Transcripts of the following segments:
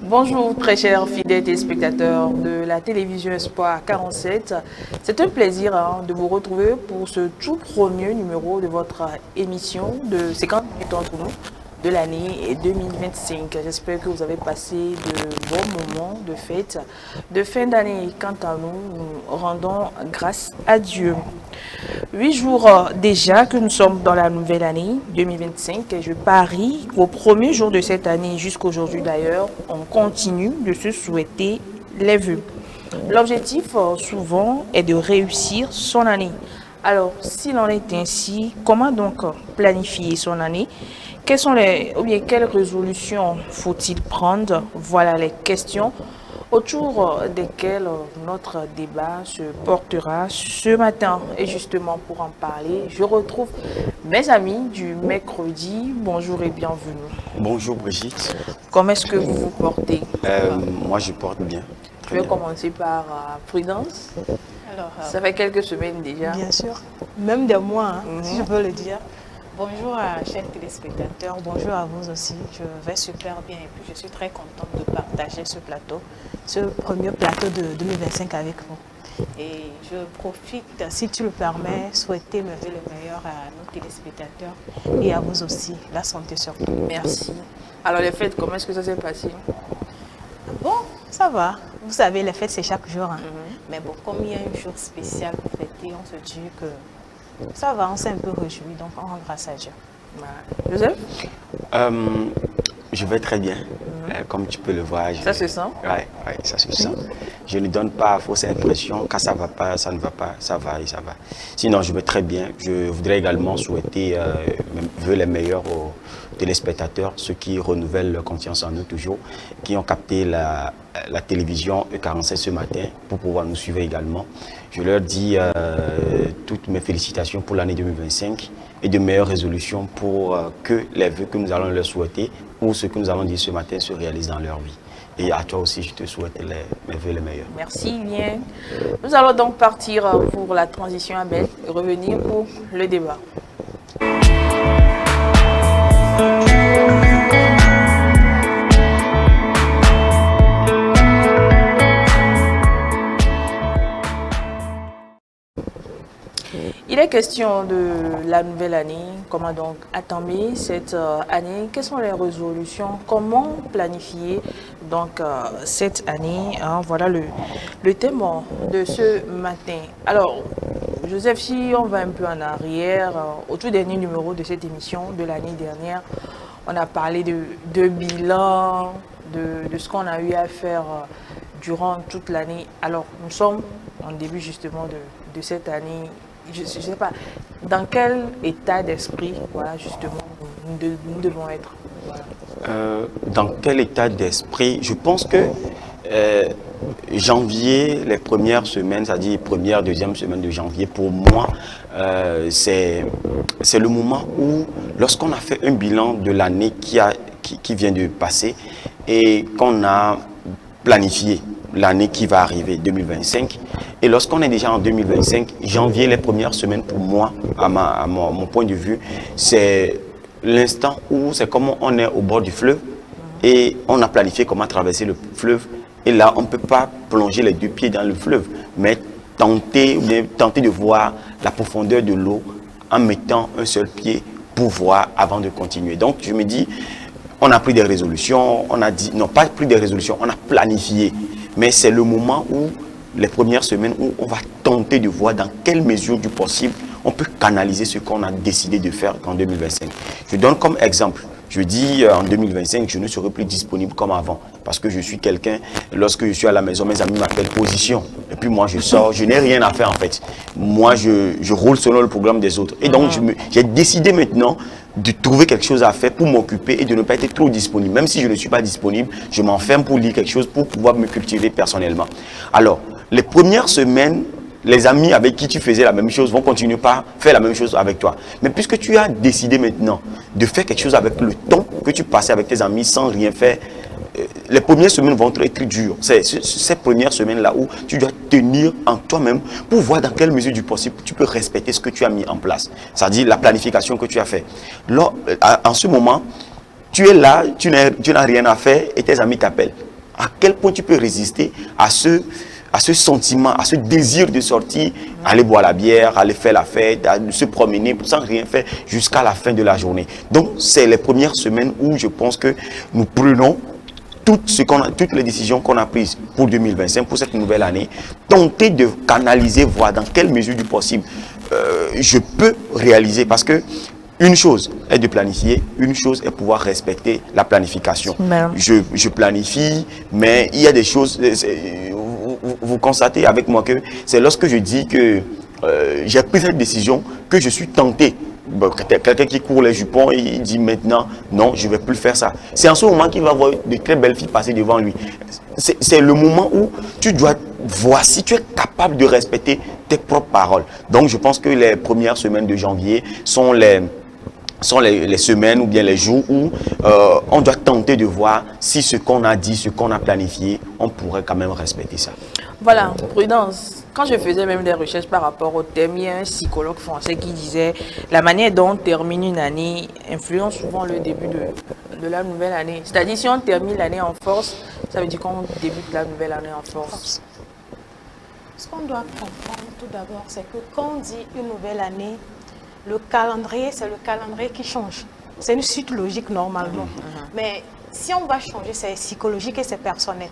Bonjour très chers fidèles téléspectateurs de la télévision Espoir 47. C'est un plaisir de vous retrouver pour ce tout premier numéro de votre émission de 50 minutes entre nous de l'année 2025. J'espère que vous avez passé de bons moments de fête, de fin d'année. Quant à nous, nous rendons grâce à Dieu. 8 jours déjà que nous sommes dans la nouvelle année 2025 et je parie qu'au premier jour de cette année jusqu'à aujourd'hui d'ailleurs, on continue de se souhaiter les vœux. L'objectif souvent est de réussir son année. Alors, s'il en est ainsi, comment donc planifier son année? Quelles résolutions faut-il prendre? Voilà les questions autour desquelles notre débat se portera ce matin. Et justement, pour en parler, je retrouve mes amis du mercredi. Bonjour et bienvenue. Bonjour Brigitte. Comment est-ce que vous vous portez? Moi, je porte bien. Je vais commencer par Prudence. Alors, ça fait quelques semaines déjà. Bien sûr, même des mois, si je peux le dire. Bonjour à chers téléspectateurs, bonjour à vous aussi. Je vais super bien et puis je suis très contente de partager ce plateau, ce premier plateau de 2025 avec vous. Et je profite, si tu le permets, souhaiter me le meilleur à nos téléspectateurs et à vous aussi. La santé surtout. Merci. Alors les fêtes, comment est-ce que ça s'est passé? Bon, ça va. Vous savez, les fêtes c'est chaque jour. Mais bon, comme il y a un jour spécial pour fêter, on se dit que ça va, on s'est un peu réjouis, donc on rend grâce à Dieu. Joseph? Je vais très bien. Comme tu peux le voir. Ça se sent? Oui, ça se sent. Je ne donne pas fausse impression. Quand ça ne va pas, ça ne va pas. Ça va et ça va. Sinon, je vais très bien. Je voudrais également souhaiter les meilleurs aux téléspectateurs, ceux qui renouvellent leur confiance en nous toujours, qui ont capté la télévision E47 ce matin pour pouvoir nous suivre également. Je leur dis toutes mes félicitations pour l'année 2025 et de meilleures résolutions pour que les vœux que nous allons leur souhaiter ou ce que nous allons dire ce matin se réalisent dans leur vie. Et à toi aussi, je te souhaite mes vœux les meilleurs. Merci, bien. Nous allons donc partir pour la transition Abel et revenir pour le débat. Il est question de la nouvelle année, comment donc attendre cette année, quelles sont les résolutions, comment planifier donc cette année, voilà le thème de ce matin. Alors, Joseph, si on va un peu en arrière, au tout dernier numéro de cette émission de l'année dernière, on a parlé de bilan, de ce qu'on a eu à faire durant toute l'année. Alors, nous sommes en début justement de cette année. Je ne sais pas dans quel état d'esprit, voilà, justement, nous devons être. Voilà. Dans quel état d'esprit? Je pense que janvier, les premières semaines, c'est-à-dire première, deuxième semaine de janvier, pour moi, c'est le moment où, lorsqu'on a fait un bilan de l'année qui vient de passer et qu'on a planifié l'année qui va arriver, 2025. Et lorsqu'on est déjà en 2025, janvier, les premières semaines, pour moi, à mon point de vue, c'est l'instant où c'est comme on est au bord du fleuve et on a planifié comment traverser le fleuve. Et là, on ne peut pas plonger les deux pieds dans le fleuve, mais tenter de voir la profondeur de l'eau en mettant un seul pied pour voir avant de continuer. Donc, je me dis, on a pris des résolutions, on a dit, non, pas pris des résolutions, on a planifié. Mais c'est le moment où, les premières semaines, où on va tenter de voir dans quelle mesure du possible on peut canaliser ce qu'on a décidé de faire en 2025. Je donne comme exemple, je dis en 2025, je ne serai plus disponible comme avant. Parce que je suis quelqu'un, lorsque je suis à la maison, mes amis m'appellent position. Et puis moi, je sors, je n'ai rien à faire en fait. Moi, je roule selon le programme des autres. Et donc, j'ai décidé maintenant de trouver quelque chose à faire pour m'occuper et de ne pas être trop disponible. Même si je ne suis pas disponible, je m'enferme pour lire quelque chose pour pouvoir me cultiver personnellement. Alors, les premières semaines, les amis avec qui tu faisais la même chose vont continuer par faire la même chose avec toi. Mais puisque tu as décidé maintenant de faire quelque chose avec le temps que tu passais avec tes amis sans rien faire, les premières semaines vont être dures. C'est ces premières semaines-là où tu dois tenir en toi-même pour voir dans quelle mesure du possible tu peux respecter ce que tu as mis en place. C'est-à-dire la planification que tu as fait. En ce moment, tu es là, tu n'as rien à faire et tes amis t'appellent. À quel point tu peux résister à ce sentiment, à ce désir de sortir, aller boire la bière, aller faire la fête, à se promener sans rien faire jusqu'à la fin de la journée. Donc, c'est les premières semaines où je pense que nous prenons toutes les décisions qu'on a prises pour 2025, pour cette nouvelle année, tenter de canaliser, voir dans quelle mesure du possible je peux réaliser. Parce que une chose est de planifier, une chose est pouvoir respecter la planification. Je planifie, mais il y a des choses, vous constatez avec moi que c'est lorsque je dis que j'ai pris cette décision que je suis tenté. Bon, quelqu'un qui court les jupons et il dit maintenant non, je ne vais plus faire ça. C'est en ce moment qu'il va voir de très belles filles passer devant lui. C'est le moment où tu dois voir si tu es capable de respecter tes propres paroles. Donc je pense que les premières semaines de janvier sont les semaines ou bien les jours où on doit tenter de voir si ce qu'on a dit, ce qu'on a planifié, on pourrait quand même respecter ça. Voilà, prudence. Quand je faisais même des recherches par rapport au thème, il y a un psychologue français qui disait la manière dont on termine une année influence souvent le début de la nouvelle année. C'est-à-dire si on termine l'année en force, ça veut dire qu'on débute la nouvelle année en force. Ce qu'on doit comprendre tout d'abord, c'est que quand on dit une nouvelle année, le calendrier, c'est le calendrier qui change. C'est une suite logique normalement. Mais si on va changer, c'est psychologique et c'est personnel.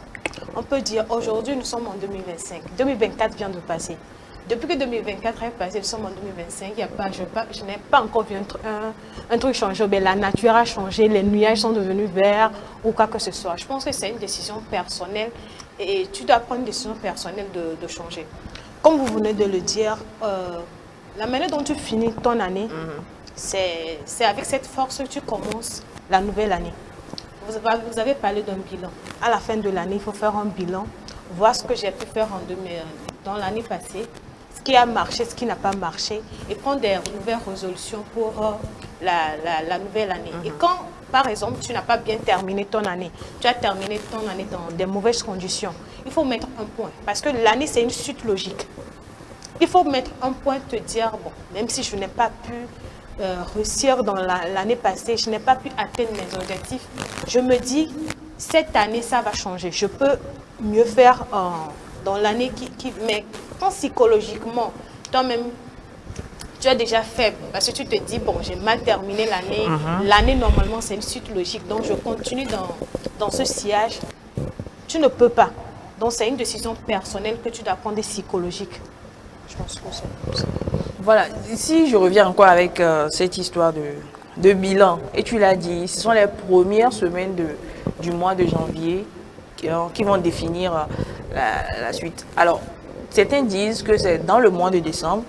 On peut dire aujourd'hui, nous sommes en 2025. 2024 vient de passer. Depuis que 2024 est passé, nous sommes en 2025. Je n'ai pas encore vu un truc changer. Mais la nature a changé, les nuages sont devenus verts ou quoi que ce soit. Je pense que c'est une décision personnelle et tu dois prendre une décision personnelle de changer. Comme vous venez de le dire, la manière dont tu finis ton année, c'est avec cette force que tu commences la nouvelle année. Vous avez parlé d'un bilan. À la fin de l'année, il faut faire un bilan, voir ce que j'ai pu faire dans l'année passée, ce qui a marché, ce qui n'a pas marché, et prendre des nouvelles résolutions pour la nouvelle année. Et quand, par exemple, tu n'as pas bien terminé ton année, tu as terminé ton année dans des mauvaises conditions, il faut mettre un point. Parce que l'année, c'est une suite logique. Il faut mettre un point, te dire, bon, même si je n'ai pas pu réussir dans l'année passée, je n'ai pas pu atteindre mes objectifs, je me dis, cette année, ça va changer. Je peux mieux faire dans l'année mais quand psychologiquement, toi-même, tu es déjà faible, parce que tu te dis, bon, j'ai mal terminé l'année, l'année, normalement, c'est une suite logique, donc je continue dans ce sillage, tu ne peux pas. Donc, c'est une décision personnelle que tu dois prendre psychologique. Je pense que c'est ça. Voilà, ici je reviens encore avec cette histoire de bilan. Et tu l'as dit, ce sont les premières semaines du mois de janvier qui vont définir la suite. Alors, certains disent que c'est dans le mois de décembre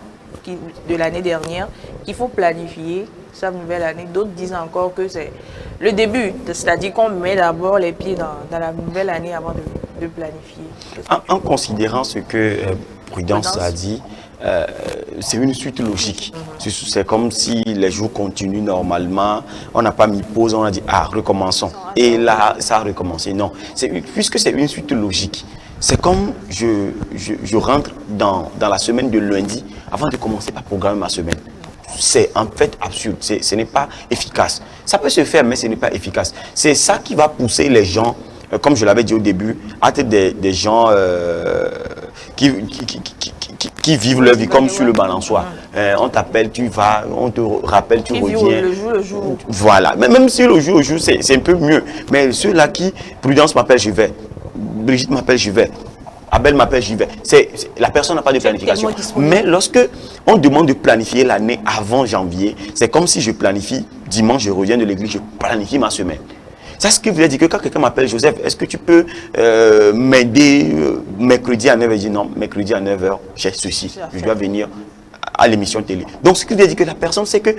de l'année dernière qu'il faut planifier sa nouvelle année. D'autres disent encore que c'est le début, c'est-à-dire qu'on met d'abord les pieds dans la nouvelle année avant de planifier. En considérant ce que Prudence a dit, c'est une suite logique. C'est comme si les jours continuent normalement. On n'a pas mis pause, on a dit ah, recommençons. Et là, ça a recommencé. Non, puisque c'est une suite logique. C'est comme je rentre dans la semaine de lundi avant de commencer par programmer ma semaine. C'est en fait absurde, ce n'est pas efficace. Ça peut se faire, mais ce n'est pas efficace. C'est ça qui va pousser les gens, comme je l'avais dit au début, à être des gens qui vivent leur vie comme sur le balançoire. On t'appelle, tu vas, on te rappelle, tu reviens. Le jour. Voilà. Mais même si le jour au jour, c'est un peu mieux. Mais ceux-là qui, Prudence m'appelle, je vais. Brigitte m'appelle, je vais. Abel m'appelle, j'y vais. La personne n'a pas de planification. Mais lorsque on demande de planifier l'année avant janvier, c'est comme si je planifie, dimanche, je reviens de l'église, je planifie ma semaine. C'est ce qui veut dire que quand quelqu'un m'appelle Joseph, est-ce que tu peux m'aider mercredi à 9h? Je dis non, mercredi à 9h, j'ai ceci. Je dois venir à l'émission télé. Donc ce qui veut dire que la personne sait que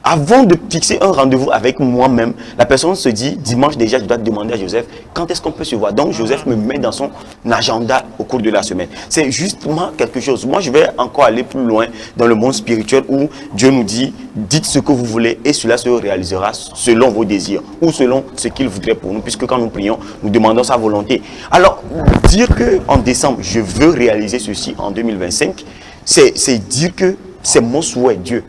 avant de fixer un rendez-vous avec moi-même, la personne se dit, dimanche déjà, je dois demander à Joseph, quand est-ce qu'on peut se voir? Donc Joseph me met dans son agenda au cours de la semaine. C'est justement quelque chose. Moi, je vais encore aller plus loin dans le monde spirituel où Dieu nous dit, dites ce que vous voulez et cela se réalisera selon vos désirs ou selon ce qu'il voudrait pour nous, puisque quand nous prions, nous demandons sa volonté. Alors, dire qu'en décembre, je veux réaliser ceci en 2025, c'est dire que c'est mon souhait, Dieu.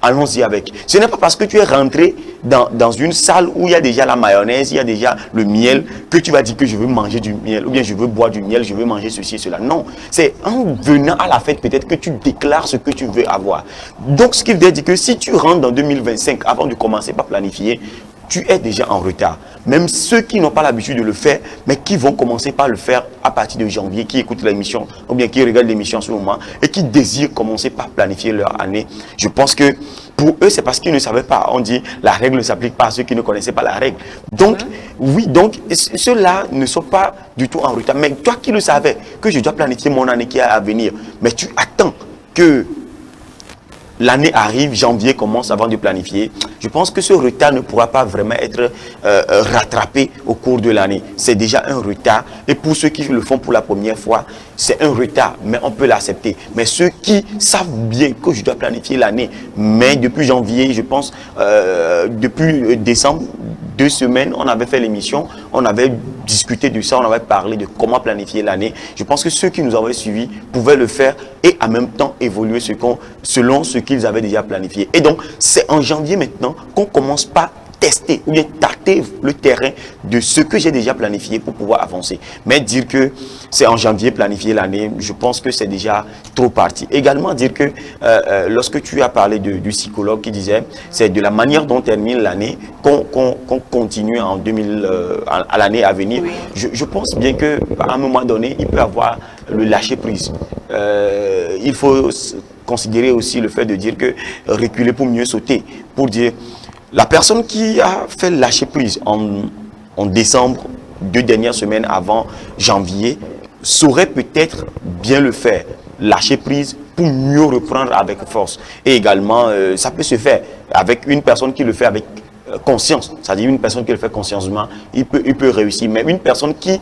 allons-y avec. Ce n'est pas parce que tu es rentré dans une salle où il y a déjà la mayonnaise, il y a déjà le miel, que tu vas dire que je veux manger du miel, ou bien je veux boire du miel, je veux manger ceci et cela. Non, c'est en venant à la fête peut-être que tu déclares ce que tu veux avoir. Donc, ce qui veut dire que si tu rentres dans 2025 avant de commencer par planifier, tu es déjà en retard. Même ceux qui n'ont pas l'habitude de le faire, mais qui vont commencer par le faire à partir de janvier, qui écoutent l'émission, ou bien qui regardent l'émission en ce moment, et qui désirent commencer par planifier leur année. Je pense que pour eux, c'est parce qu'ils ne savaient pas. On dit, la règle ne s'applique pas à ceux qui ne connaissaient pas la règle. Donc, oui, donc, ceux-là ne sont pas du tout en retard. Mais toi qui le savais, que je dois planifier mon année qui est à venir, mais tu attends que l'année arrive, janvier commence avant de planifier. Je pense que ce retard ne pourra pas vraiment être rattrapé au cours de l'année. C'est déjà un retard. Et pour ceux qui le font pour la première fois, c'est un retard, mais on peut l'accepter. Mais ceux qui savent bien que je dois planifier l'année, mais depuis janvier, je pense, depuis décembre, 2 semaines, on avait fait l'émission, on avait discuté de ça, on avait parlé de comment planifier l'année. Je pense que ceux qui nous avaient suivis pouvaient le faire et en même temps évoluer selon ce qu'ils avaient déjà planifié. Et donc, c'est en janvier maintenant qu'on commence par tester ou bien tâter le terrain de ce que j'ai déjà planifié pour pouvoir avancer. Mais dire que c'est en janvier planifier l'année, je pense que c'est déjà trop parti. Également dire que lorsque tu as parlé du psychologue qui disait c'est de la manière dont termine l'année qu'on continue en à l'année à venir. Oui. Je pense bien que à un moment donné, il peut avoir le lâcher prise. Il faut considérer aussi le fait de dire que reculer pour mieux sauter, pour dire la personne qui a fait lâcher prise en décembre, 2 dernières semaines avant janvier, saurait peut-être bien le faire, lâcher prise pour mieux reprendre avec force. Et également, ça peut se faire avec une personne qui le fait avec conscience, c'est-à-dire une personne qui le fait consciencement, il peut réussir. Mais une personne qui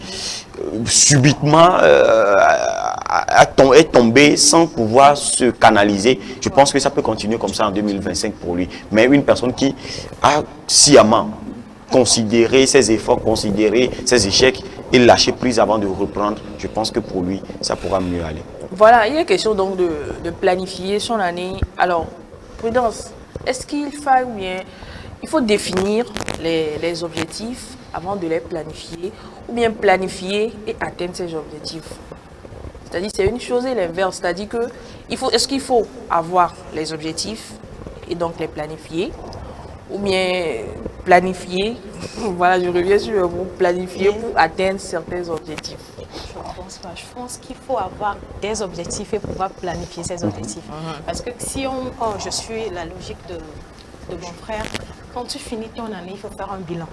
subitement est tombée sans pouvoir se canaliser, je pense que ça peut continuer comme ça en 2025 pour lui. Mais une personne qui a sciemment considéré ses efforts, considéré ses échecs et lâcher prise avant de reprendre, je pense que pour lui, ça pourra mieux aller. Voilà, il est question donc de planifier son année. Alors, Prudence, est-ce qu'il faut ou bien il faut définir les objectifs avant de les planifier, ou bien planifier et atteindre ces objectifs? C'est-à-dire, c'est une chose et l'inverse. C'est-à-dire que est-ce qu'il faut avoir les objectifs et donc les planifier, ou bien planifier, voilà, je reviens sur vous, planifier pour atteindre certains objectifs? Je ne pense pas. Je pense qu'il faut avoir des objectifs et pouvoir planifier ces objectifs. Parce que si je suis la logique de mon frère, quand tu finis ton année, il faut faire un bilan.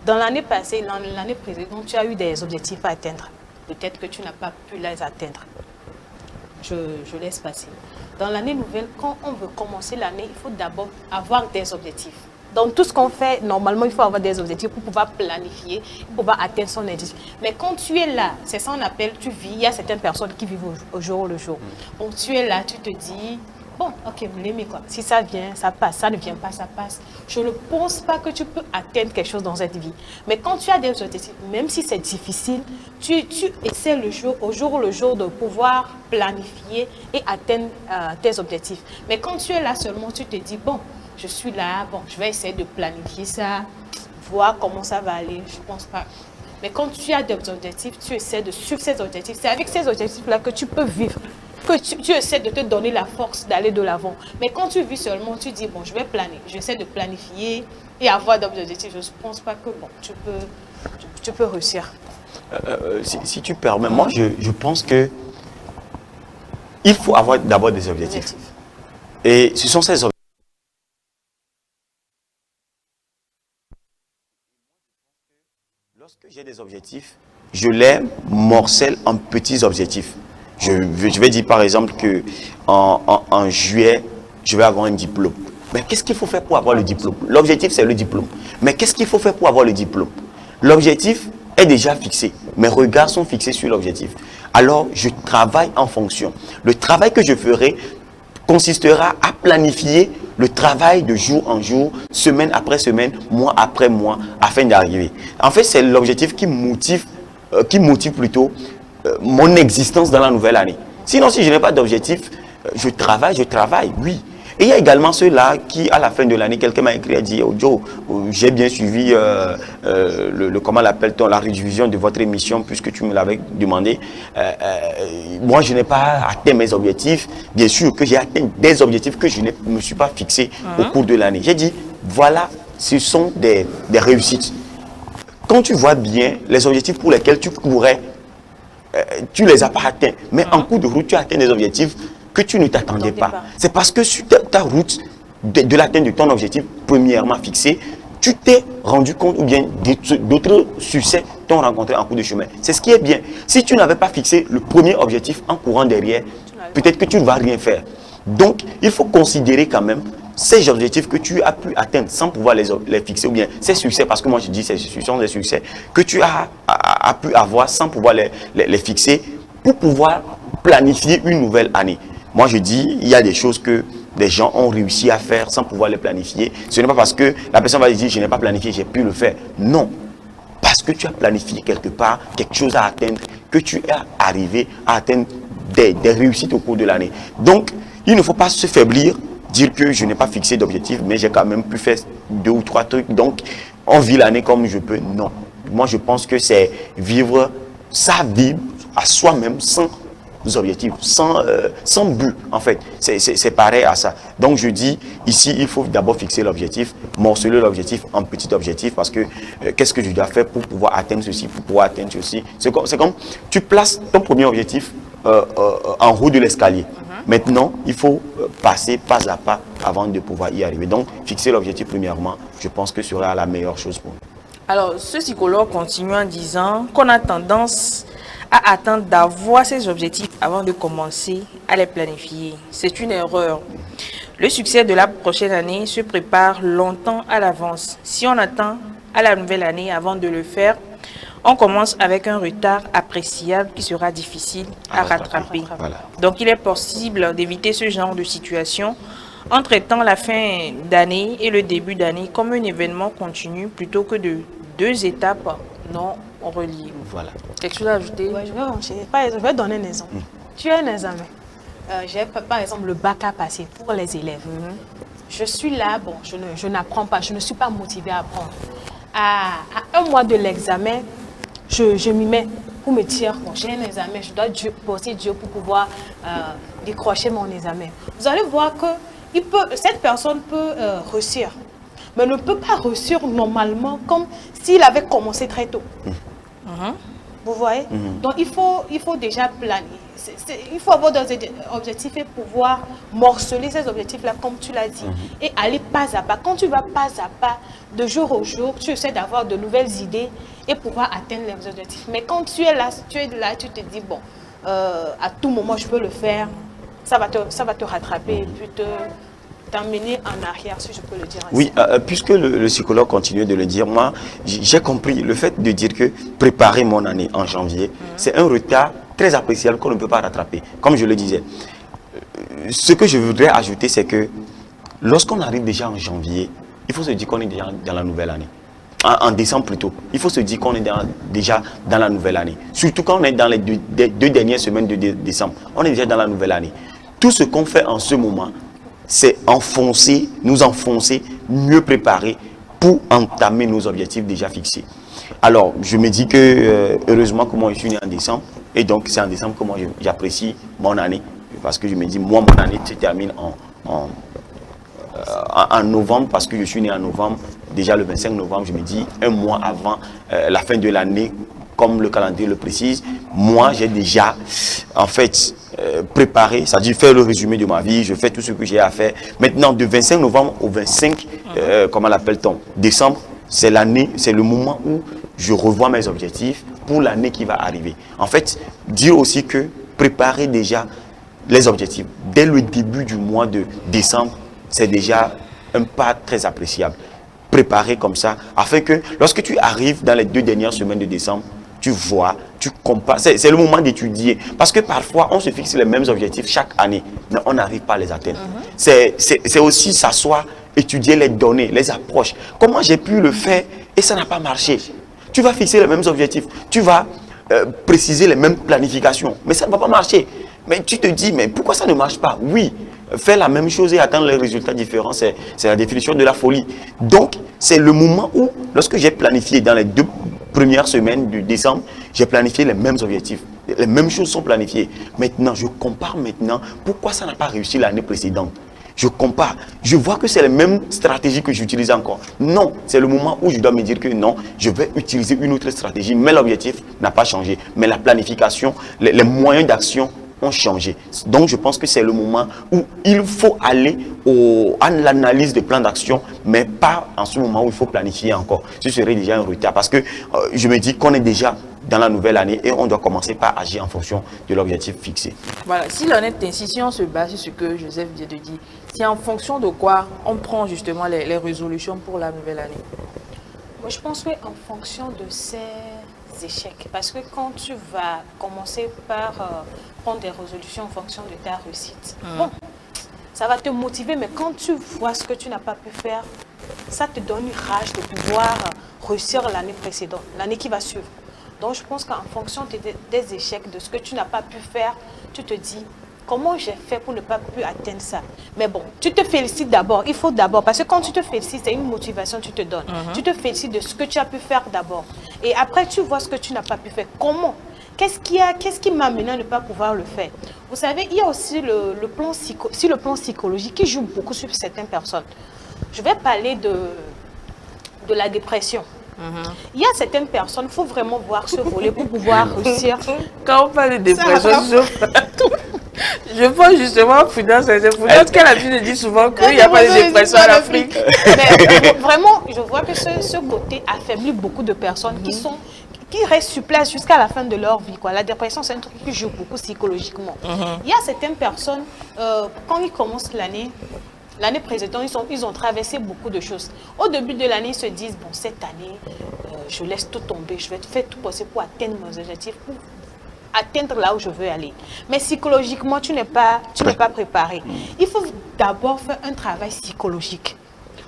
Dans l'année passée, l'année précédente, tu as eu des objectifs à atteindre. Peut-être que tu n'as pas pu les atteindre. Je laisse passer. Dans l'année nouvelle, quand on veut commencer l'année, il faut d'abord avoir des objectifs. Dans tout ce qu'on fait, normalement, il faut avoir des objectifs pour pouvoir planifier, pour pouvoir atteindre son objectif. Mais quand tu es là, c'est ça qu'on appelle, tu vis, il y a certaines personnes qui vivent au jour le jour. Donc tu es là, tu te dis, bon, ok, vous l'aimez quoi. Si ça vient, ça passe. Ça ne vient pas, ça passe. Je ne pense pas que tu peux atteindre quelque chose dans cette vie. Mais quand tu as des objectifs, même si c'est difficile, tu essaies au jour le jour de pouvoir planifier et atteindre tes objectifs. Mais quand tu es là seulement, tu te dis, bon, je suis là, bon, je vais essayer de planifier ça, voir comment ça va aller. Je ne pense pas. Mais quand tu as des objectifs, tu essaies de suivre ces objectifs. C'est avec ces objectifs-là que tu peux vivre, que tu essaies de te donner la force d'aller de l'avant. Mais quand tu vis seulement, tu dis, bon, je vais planer. J'essaie de planifier et avoir d'objectifs. Je ne pense pas que, bon, tu peux réussir. Si tu permets, moi, je pense que il faut avoir d'abord des objectifs. Et ce sont ces objectifs. Lorsque j'ai des objectifs, je les morcelle en petits objectifs. Je vais dire par exemple que en juillet, je vais avoir un diplôme. Mais qu'est-ce qu'il faut faire pour avoir le diplôme? L'objectif, c'est le diplôme. Mais qu'est-ce qu'il faut faire pour avoir le diplôme? L'objectif est déjà fixé. Mes regards sont fixés sur l'objectif. Alors, je travaille en fonction. Le travail que je ferai consistera à planifier le travail de jour en jour, semaine après semaine, mois après mois, afin d'arriver. En fait, c'est l'objectif qui motive plutôt mon existence dans la nouvelle année. Sinon, si je n'ai pas d'objectif, je travaille, oui. Et il y a également ceux-là qui, à la fin de l'année, quelqu'un m'a écrit et dit, oh Joe, j'ai bien suivi comment l'appelle-t-on, la révision de votre émission puisque tu me l'avais demandé. Moi, je n'ai pas atteint mes objectifs. Bien sûr que j'ai atteint des objectifs que je ne me suis pas fixé au cours de l'année. J'ai dit, voilà, ce sont des réussites. Quand tu vois bien les objectifs pour lesquels tu courais, tu ne les as pas atteints. Mais en cours de route, tu as atteint des objectifs que tu ne t'attendais pas. C'est parce que sur ta route de l'atteinte de ton objectif premièrement fixé, tu t'es rendu compte ou bien d'autres succès t'ont rencontré en cours de chemin. C'est ce qui est bien. Si tu n'avais pas fixé le premier objectif en courant derrière, peut-être que tu ne vas rien faire. Donc, il faut considérer quand même ces objectifs que tu as pu atteindre sans pouvoir les fixer, ou bien ces succès, parce que moi je dis ces sont des succès que tu as pu avoir sans pouvoir les fixer pour pouvoir planifier une nouvelle année. Moi je dis, il y a des choses que des gens ont réussi à faire sans pouvoir les planifier. Ce n'est pas parce que la personne va dire, je n'ai pas planifié, j'ai pu le faire. Non, parce que tu as planifié quelque part quelque chose à atteindre, que tu es arrivé à atteindre des réussites au cours de l'année. Donc, il ne faut pas se faiblir, dire que je n'ai pas fixé d'objectif, mais j'ai quand même pu faire 2 ou 3 trucs. Donc, on vit l'année comme je peux. Non. Moi, je pense que c'est vivre sa vie à soi-même sans objectifs, sans but, en fait. C'est pareil à ça. Donc, je dis, ici, il faut d'abord fixer l'objectif, morceler l'objectif en petits objectifs, parce que qu'est-ce que je dois faire pour pouvoir atteindre ceci, pour pouvoir atteindre ceci. C'est comme tu places ton premier objectif en haut de l'escalier. Maintenant, il faut passer pas à pas avant de pouvoir y arriver. Donc, fixer l'objectif premièrement, je pense que sera la meilleure chose pour nous. Alors, ce psychologue continue en disant qu'on a tendance à attendre d'avoir ces objectifs avant de commencer à les planifier. C'est une erreur. Le succès de la prochaine année se prépare longtemps à l'avance. Si on attend à la nouvelle année avant de le faire, on commence avec un retard appréciable qui sera difficile à rattraper. Voilà. Donc, il est possible d'éviter ce genre de situation en traitant la fin d'année et le début d'année comme un événement continu plutôt que de 2 étapes non reliées. Voilà. Quelque chose à ajouter? Ouais, je vais enchaîner. Par exemple, je vais donner un exemple. Tu as un examen. J'ai par exemple le bac à passer pour les élèves. Je suis là, bon, je n'apprends pas, je ne suis pas motivée à apprendre. À 1 mois de l'examen, je m'y mets pour me dire, bon, j'ai un examen, je dois bosser Dieu pour pouvoir décrocher mon examen. Vous allez voir que cette personne peut réussir, mais ne peut pas réussir normalement comme s'il avait commencé très tôt. Vous voyez? Donc, il faut déjà planer. Il faut avoir des objectifs et pouvoir morceler ces objectifs-là, comme tu l'as dit, et aller pas à pas. Quand tu vas pas à pas, de jour au jour, tu essaies d'avoir de nouvelles idées et pouvoir atteindre les objectifs. Mais quand tu es là, tu te dis, bon, à tout moment, je peux le faire, ça va te rattraper et puis t'emmener en arrière, si je peux le dire ainsi. Oui, puisque le psychologue continue de le dire, moi, j'ai compris le fait de dire que préparer mon année en janvier, c'est un retard très appréciable qu'on ne peut pas rattraper. Comme je le disais, ce que je voudrais ajouter, c'est que lorsqu'on arrive déjà en janvier, il faut se dire qu'on est déjà dans la nouvelle année. En décembre plutôt, il faut se dire qu'on est déjà dans la nouvelle année. Surtout quand on est dans les deux dernières semaines de décembre, on est déjà dans la nouvelle année. Tout ce qu'on fait en ce moment, c'est nous enfoncer, mieux préparer pour entamer nos objectifs déjà fixés. Alors, je me dis que heureusement que moi je suis né en décembre, et donc c'est en décembre que moi j'apprécie mon année, parce que je me dis, moi mon année se termine en novembre, parce que je suis né en novembre, déjà le 25 novembre, je me dis 1 mois avant la fin de l'année, comme le calendrier le précise, moi j'ai déjà en fait préparé, c'est-à-dire faire le résumé de ma vie, je fais tout ce que j'ai à faire. Maintenant, de 25 novembre au 25, comment l'appelle-t-on, décembre, c'est l'année, c'est le moment où je revois mes objectifs pour l'année qui va arriver. En fait, dire aussi que préparer déjà les objectifs dès le début du mois de décembre, c'est déjà un pas très appréciable. Préparer comme ça, afin que lorsque tu arrives dans les 2 dernières semaines de décembre, tu vois, tu compares. C'est le moment d'étudier. Parce que parfois, on se fixe les mêmes objectifs chaque année, mais on n'arrive pas à les atteindre. C'est aussi s'asseoir, étudier les données, les approches. Comment j'ai pu le faire et ça n'a pas marché? Tu vas fixer les mêmes objectifs, tu vas préciser les mêmes planifications, mais ça ne va pas marcher. Mais tu te dis, mais pourquoi ça ne marche pas? Oui, faire la même chose et atteindre les résultats différents, c'est la définition de la folie. Donc, c'est le moment où, lorsque j'ai planifié dans les 2 premières semaines du décembre, j'ai planifié les mêmes objectifs. Les mêmes choses sont planifiées. Maintenant, je compare maintenant pourquoi ça n'a pas réussi l'année précédente. Je compare, je vois que c'est les mêmes stratégies que j'utilise encore. Non, c'est le moment où je dois me dire que non, je vais utiliser une autre stratégie, mais l'objectif n'a pas changé. Mais la planification, les moyens d'action ont changé. Donc, je pense que c'est le moment où il faut aller à l'analyse des plans d'action, mais pas en ce moment où il faut planifier encore. Ce serait déjà un retard parce que je me dis qu'on est déjà dans la nouvelle année et on doit commencer par agir en fonction de l'objectif fixé. Voilà, si l'on est ainsi, si on se base sur ce que Joseph vient de dire, c'est en fonction de quoi on prend justement les résolutions pour la nouvelle année? Moi, je pense qu'en fonction de ces échecs, parce que quand tu vas commencer par prendre des résolutions en fonction de ta réussite, bon, ça va te motiver, mais quand tu vois ce que tu n'as pas pu faire, ça te donne une rage de pouvoir réussir l'année précédente, l'année qui va suivre. Donc, je pense qu'en fonction des échecs, de ce que tu n'as pas pu faire, tu te dis, comment j'ai fait pour ne pas pu atteindre ça? Mais bon, tu te félicites d'abord. Il faut d'abord, parce que quand tu te félicites, c'est une motivation que tu te donnes. Tu te félicites de ce que tu as pu faire d'abord. Et après, tu vois ce que tu n'as pas pu faire. Comment? Qu'est-ce qui m'a amené à ne pas pouvoir le faire? Vous savez, il y a aussi le plan psychologique qui joue beaucoup sur certaines personnes. Je vais parler de la dépression. Il y a certaines personnes, il faut vraiment voir ce volet pour pouvoir réussir. Quand on parle de dépression, je pense justement à Prudence. Prudence qu'elle a pu nous dire souvent qu'il n'y a pas de dépression en Afrique. Mais vraiment, je vois que ce côté affaiblit beaucoup de personnes qui restent sur place jusqu'à la fin de leur vie. La dépression, c'est un truc qui joue beaucoup psychologiquement. Il y a certaines personnes, quand ils commencent l'année précédente, ils ont traversé beaucoup de choses. Au début de l'année, ils se disent, bon, cette année, je laisse tout tomber, je vais faire tout possible pour atteindre mes objectifs, pour atteindre là où je veux aller. Mais psychologiquement, tu n'es pas préparé. Il faut d'abord faire un travail psychologique.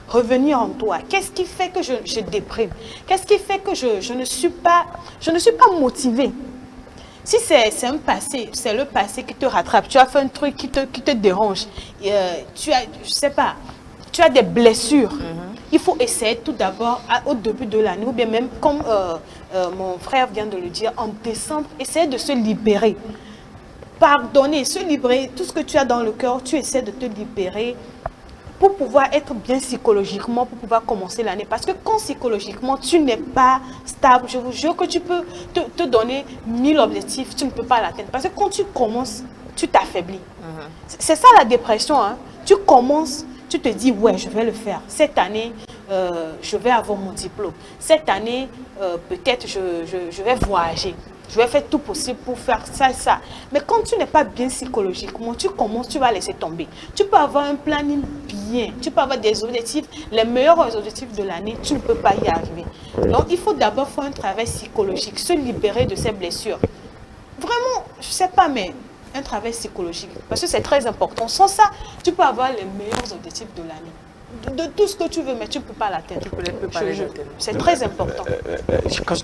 Revenir en toi. Qu'est-ce qui fait que je déprime? Qu'est-ce qui fait que je ne suis pas motivée? Si c'est un passé, c'est le passé qui te rattrape, tu as fait un truc qui te dérange, tu as des blessures, il faut essayer tout d'abord au début de l'année, ou bien même comme mon frère vient de le dire, en décembre, essayer de se libérer. Pardonner, se libérer, tout ce que tu as dans le cœur, tu essaies de te libérer pour pouvoir être bien psychologiquement, pour pouvoir commencer l'année. Parce que quand psychologiquement, tu n'es pas stable, je vous jure que tu peux te donner 1000 objectifs, tu ne peux pas l'atteindre. Parce que quand tu commences, tu t'affaiblis. C'est ça la dépression. Hein. Tu commences, tu te dis, ouais, je vais le faire. Cette année, je vais avoir mon diplôme. Cette année, peut-être je vais voyager. Je vais faire tout possible pour faire ça. Mais quand tu n'es pas bien psychologiquement, tu commences, tu vas laisser tomber. Tu peux avoir un planning bien, tu peux avoir des objectifs, les meilleurs objectifs de l'année, tu ne peux pas y arriver. Donc, il faut d'abord faire un travail psychologique, se libérer de ces blessures. Vraiment, je ne sais pas, mais un travail psychologique, parce que c'est très important. Sans ça, tu peux avoir les meilleurs objectifs de l'année. De tout ce que tu veux, mais tu ne peux pas l'atteindre. C'est très important.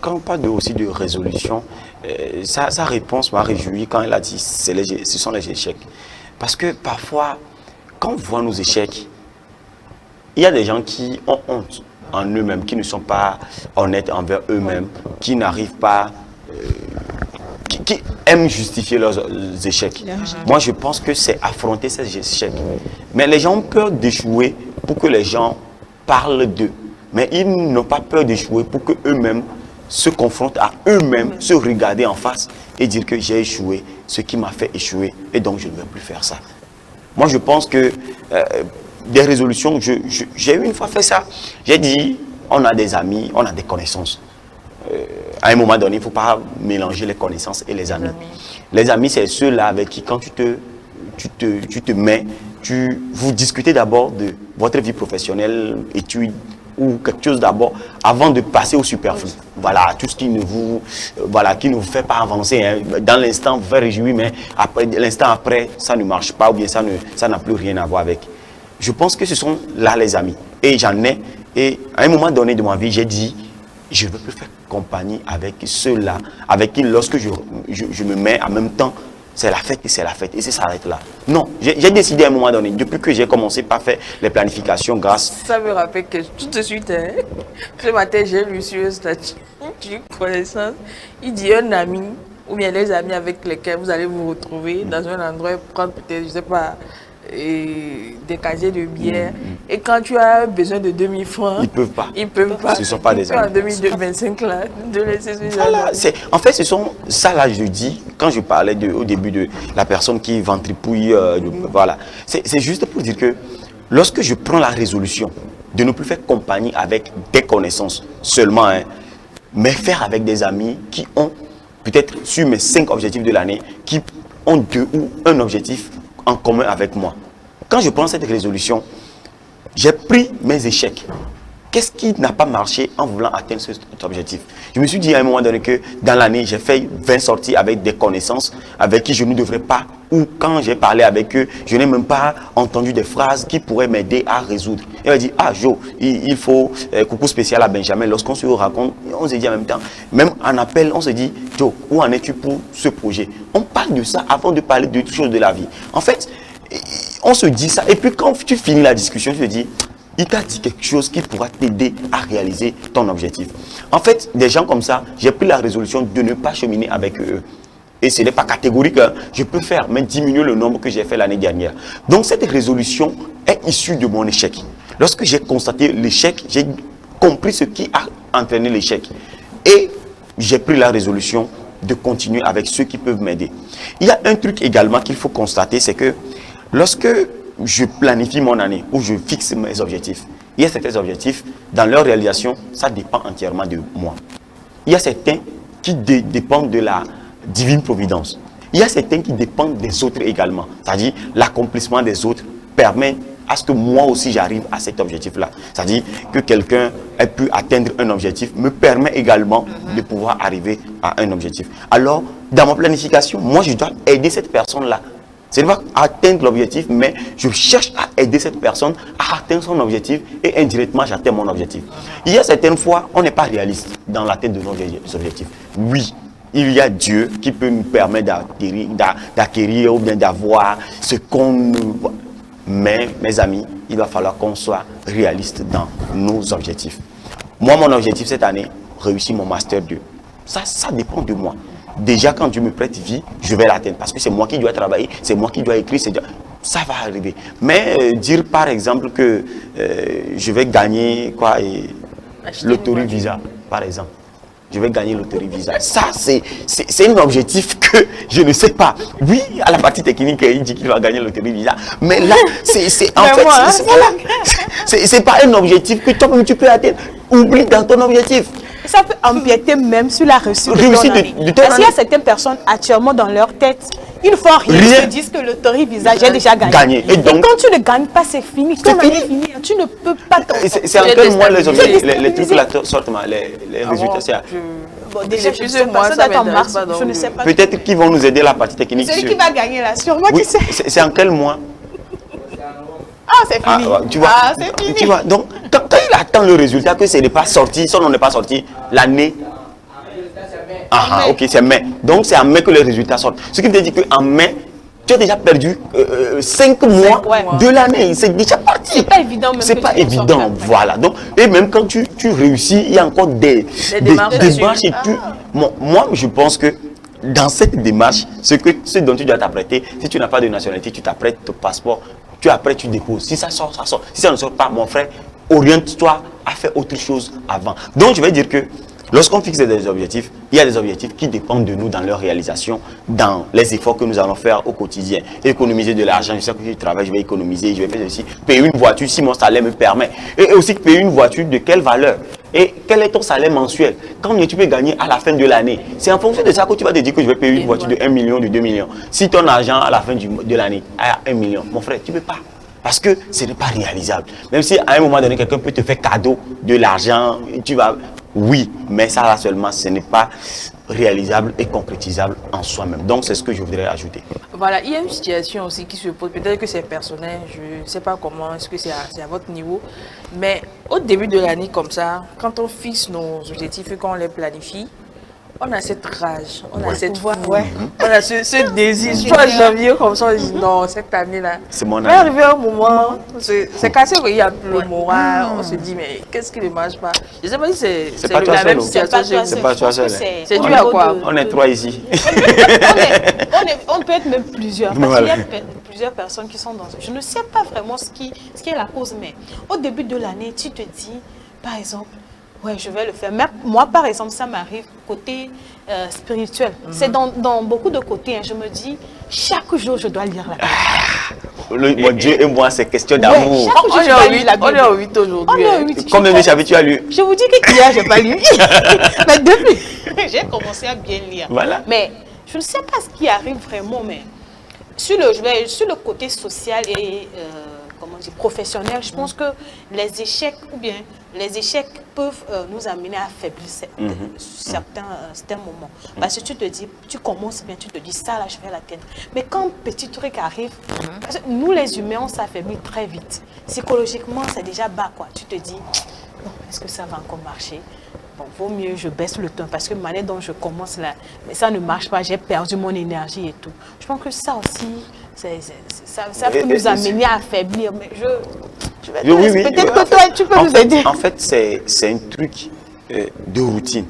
Quand on parle aussi de résolution, sa réponse m'a réjoui quand elle a dit ce sont les échecs. Parce que parfois, quand on voit nos échecs, il y a des gens qui ont honte en eux-mêmes, qui ne sont pas honnêtes envers eux-mêmes, qui n'arrivent pas, qui aiment justifier leurs échecs. Moi, je pense que c'est affronter ces échecs. Mais les gens ont peur d'échouer pour que les gens parlent d'eux. Mais ils n'ont pas peur d'échouer pour qu'eux-mêmes se confrontent à eux-mêmes, se regarder en face et dire que j'ai échoué, ce qui m'a fait échouer, et donc je ne vais plus faire ça. Moi, je pense que des résolutions, j'ai une fois fait ça. J'ai dit, on a des amis, on a des connaissances. À un moment donné, il ne faut pas mélanger les connaissances et les amis. Les amis, c'est ceux-là avec qui, quand tu te mets, vous discutez d'abord de votre vie professionnelle, études ou quelque chose d'abord, avant de passer au superflu. Voilà, tout ce qui ne vous fait pas avancer. Hein. Dans l'instant, vous faites réjouir, mais l'instant après, ça ne marche pas ou bien ça n'a plus rien à voir avec. Je pense que ce sont là les amis. Et j'en ai, et à un moment donné de ma vie, j'ai dit, je ne veux plus faire compagnie avec ceux-là, avec qui lorsque je me mets en même temps, c'est la fête et c'est la fête et ça s'arrête là. Non, j'ai décidé à un moment donné, depuis que j'ai commencé par faire les planifications grâce... Ça me rappelle que tout de suite, hein, ce matin, j'ai lu sur un statut d'une connaissance. Il dit un ami, ou bien les amis avec lesquels vous allez vous retrouver dans un endroit, prendre peut-être, je sais pas, des casiers de bière. Et quand tu as besoin de 2000 francs, Ils peuvent pas. Ils peuvent pas. Ce ne sont pas des amis. En 2025, là, de laisser ce genre Voilà, d'amis. en fait, ce sont ça là, je dis, quand je parlais au début de la personne qui ventripouille, voilà, c'est juste pour dire que lorsque je prends la résolution de ne plus faire compagnie avec des connaissances seulement, hein, mais faire avec des amis qui ont peut-être sur mes 5 objectifs de l'année, qui ont 2 ou un objectif en commun avec moi. Quand je prends cette résolution, j'ai pris mes échecs. Qu'est-ce qui n'a pas marché en voulant atteindre cet objectif? Je me suis dit à un moment donné que dans l'année, j'ai fait 20 sorties avec des connaissances avec qui je ne devrais pas, ou quand j'ai parlé avec eux, je n'ai même pas entendu des phrases qui pourraient m'aider à résoudre. Et on a dit, ah Jo, il faut, coucou spécial à Benjamin, lorsqu'on se raconte, on se dit en même temps, même en appel, on se dit, Jo, où en es-tu pour ce projet? On parle de ça avant de parler de toutes choses de la vie. En fait, on se dit ça, et puis quand tu finis la discussion, tu te dis, il t'a dit quelque chose qui pourra t'aider à réaliser ton objectif. En fait, des gens comme ça, j'ai pris la résolution de ne pas cheminer avec eux. Et ce n'est pas catégorique, hein. Je peux faire, mais diminuer le nombre que j'ai fait l'année dernière. Donc cette résolution est issue de mon échec. Lorsque j'ai constaté l'échec, j'ai compris ce qui a entraîné l'échec. Et j'ai pris la résolution de continuer avec ceux qui peuvent m'aider. Il y a un truc également qu'il faut constater, c'est que lorsque je planifie mon année, ou je fixe mes objectifs, il y a certains objectifs, dans leur réalisation, ça dépend entièrement de moi. Il y a certains qui dépendent de la divine providence. Il y a certains qui dépendent des autres également. C'est-à-dire, l'accomplissement des autres permet à ce que moi aussi j'arrive à cet objectif-là. C'est-à-dire que quelqu'un ait pu atteindre un objectif me permet également de pouvoir arriver à un objectif. Alors, dans ma planification, moi je dois aider cette personne-là. Ce n'est pas atteindre l'objectif, mais je cherche à aider cette personne à atteindre son objectif et indirectement j'atteins mon objectif. Il y a certaines fois, on n'est pas réaliste dans la tête de nos objectifs. Oui, il y a Dieu qui peut nous permettre d'acquérir ou bien d'avoir ce qu'on... Mais, mes amis, il va falloir qu'on soit réaliste dans nos objectifs. Moi, mon objectif cette année, réussir mon Master 2. Ça dépend de moi. Déjà, quand Dieu me prête vie, je vais l'atteindre. Parce que c'est moi qui dois travailler, c'est moi qui dois écrire. Ça va arriver. Mais dire par exemple que je vais gagner quoi, loterie Visa, par exemple. Je vais gagner loterie Visa. Ça, c'est un objectif que je ne sais pas. Oui, à la partie technique, il dit qu'il va gagner loterie Visa. Mais là, c'est pas un objectif que toi-même tu peux atteindre. Oublie dans ton objectif. Ça peut empiéter même sur la réussite de ton année. Parce qu'il y a certaines personnes actuellement dans leur tête, ils ne font rien, ils se disent que le loterie Visa, j'ai déjà gagné. Et donc, quand tu ne gagnes pas, c'est fini. Ton année est finie. Tu ne peux pas t'en sortir. C'est en quel mois les trucs là sortent, les résultats? Bon, déjà, je sais pas, ça date en mars, je ne sais pas. Peut-être qu'ils vont nous aider la partie technique. Celui qui va gagner là, sûrement qui sait. C'est en quel mois? Ah, c'est fini. Tu vois, c'est fini. Tu vois, donc, quand il attend le résultat, que ce n'est pas sorti, son nom n'est pas sorti, l'année. Ah, ok, c'est mai. Donc, c'est en mai que les résultats sortent. Ce qui veut dire qu'en mai, tu as déjà perdu 5 mois de l'année. C'est déjà parti. C'est pas évident. C'est pas évident, voilà. Donc, et même quand tu réussis, il y a encore des démarches et tout. Moi, je pense que dans cette démarche, ce dont tu dois t'apprêter, si tu n'as pas de nationalité, tu t'apprêtes ton passeport. Après tu déposes. Si ça sort, ça sort. Si ça ne sort pas, mon frère, oriente-toi à faire autre chose avant. Donc je vais dire que lorsqu'on fixe des objectifs, il y a des objectifs qui dépendent de nous dans leur réalisation, dans les efforts que nous allons faire au quotidien. Économiser de l'argent, je sais que je travaille, je vais économiser, je vais faire ceci. Payer une voiture si mon salaire me permet. Et aussi payer une voiture de quelle valeur? Et quel est ton salaire mensuel? Combien tu peux gagner à la fin de l'année? C'est en fonction de ça que tu vas te dire que je vais payer une voiture de 1 million, de 2 millions. Si ton argent à la fin de l'année est 1 million, mon frère, tu ne peux pas. Parce que ce n'est pas réalisable. Même si à un moment donné, quelqu'un peut te faire cadeau de l'argent, tu vas... Oui, mais ça là seulement, ce n'est pas réalisable et concrétisable en soi-même. Donc, c'est ce que je voudrais ajouter. Voilà, il y a une situation aussi qui se pose. Peut-être que c'est personnel, je ne sais pas comment, est-ce que c'est à votre niveau. Mais au début de l'année comme ça, quand on fixe nos objectifs et qu'on les planifie, On a cette rage, on a Ouais. cette foi, on a ce désir. 3 janvier, comme ça, on dit non, cette année-là. C'est mon Mais année. arrivé un moment, c'est cassé, il y a plus le moral, on se dit, mais qu'est-ce qui ne marche pas? Je ne sais pas si c'est pas toi la seul, même oh. situation chez vous. C'est pas toi seul, hein. C'est dû à quoi? On est 3 ici. On peut être même plusieurs. Parce Voilà. qu'il y a plusieurs personnes qui sont dans... Je ne sais pas vraiment ce qui est la cause, mais au début de l'année, tu te dis, par exemple, ouais, je vais le faire. Mais moi, par exemple, ça m'arrive côté spirituel. C'est dans beaucoup de côtés. Hein. Je me dis, chaque jour, je dois lire la Bible. Mon Dieu et moi, c'est question d'amour. chaque jour, je dois lire la On Bible. est au 8 aujourd'hui. On est au hein. 8. Combien de chapitres tu as lu? Je vous dis que hier, je n'ai pas lu. Mais depuis, j'ai commencé à bien lire. Voilà. Mais je ne sais pas ce qui arrive vraiment, mais sur le côté social et comment dire, professionnel, je pense que les échecs les échecs peuvent nous amener à affaiblir certains moments. Parce que tu te dis, tu commences bien, tu te dis ça là, je vais l'atteindre. Mais quand petit truc arrive, parce que nous les humains, on s'affaiblit très vite. Psychologiquement, c'est déjà bas quoi. Tu te dis, bon, est-ce que ça va encore marcher? Bon, vaut mieux je baisse le ton parce que manière dont je commence là, mais ça ne marche pas, j'ai perdu mon énergie et tout. Je pense que ça aussi, ça peut nous amener à affaiblir. Mais je vais te Oui, laisser. oui. Peut-être que toi, tu peux nous aider. En fait, c'est un truc de routine.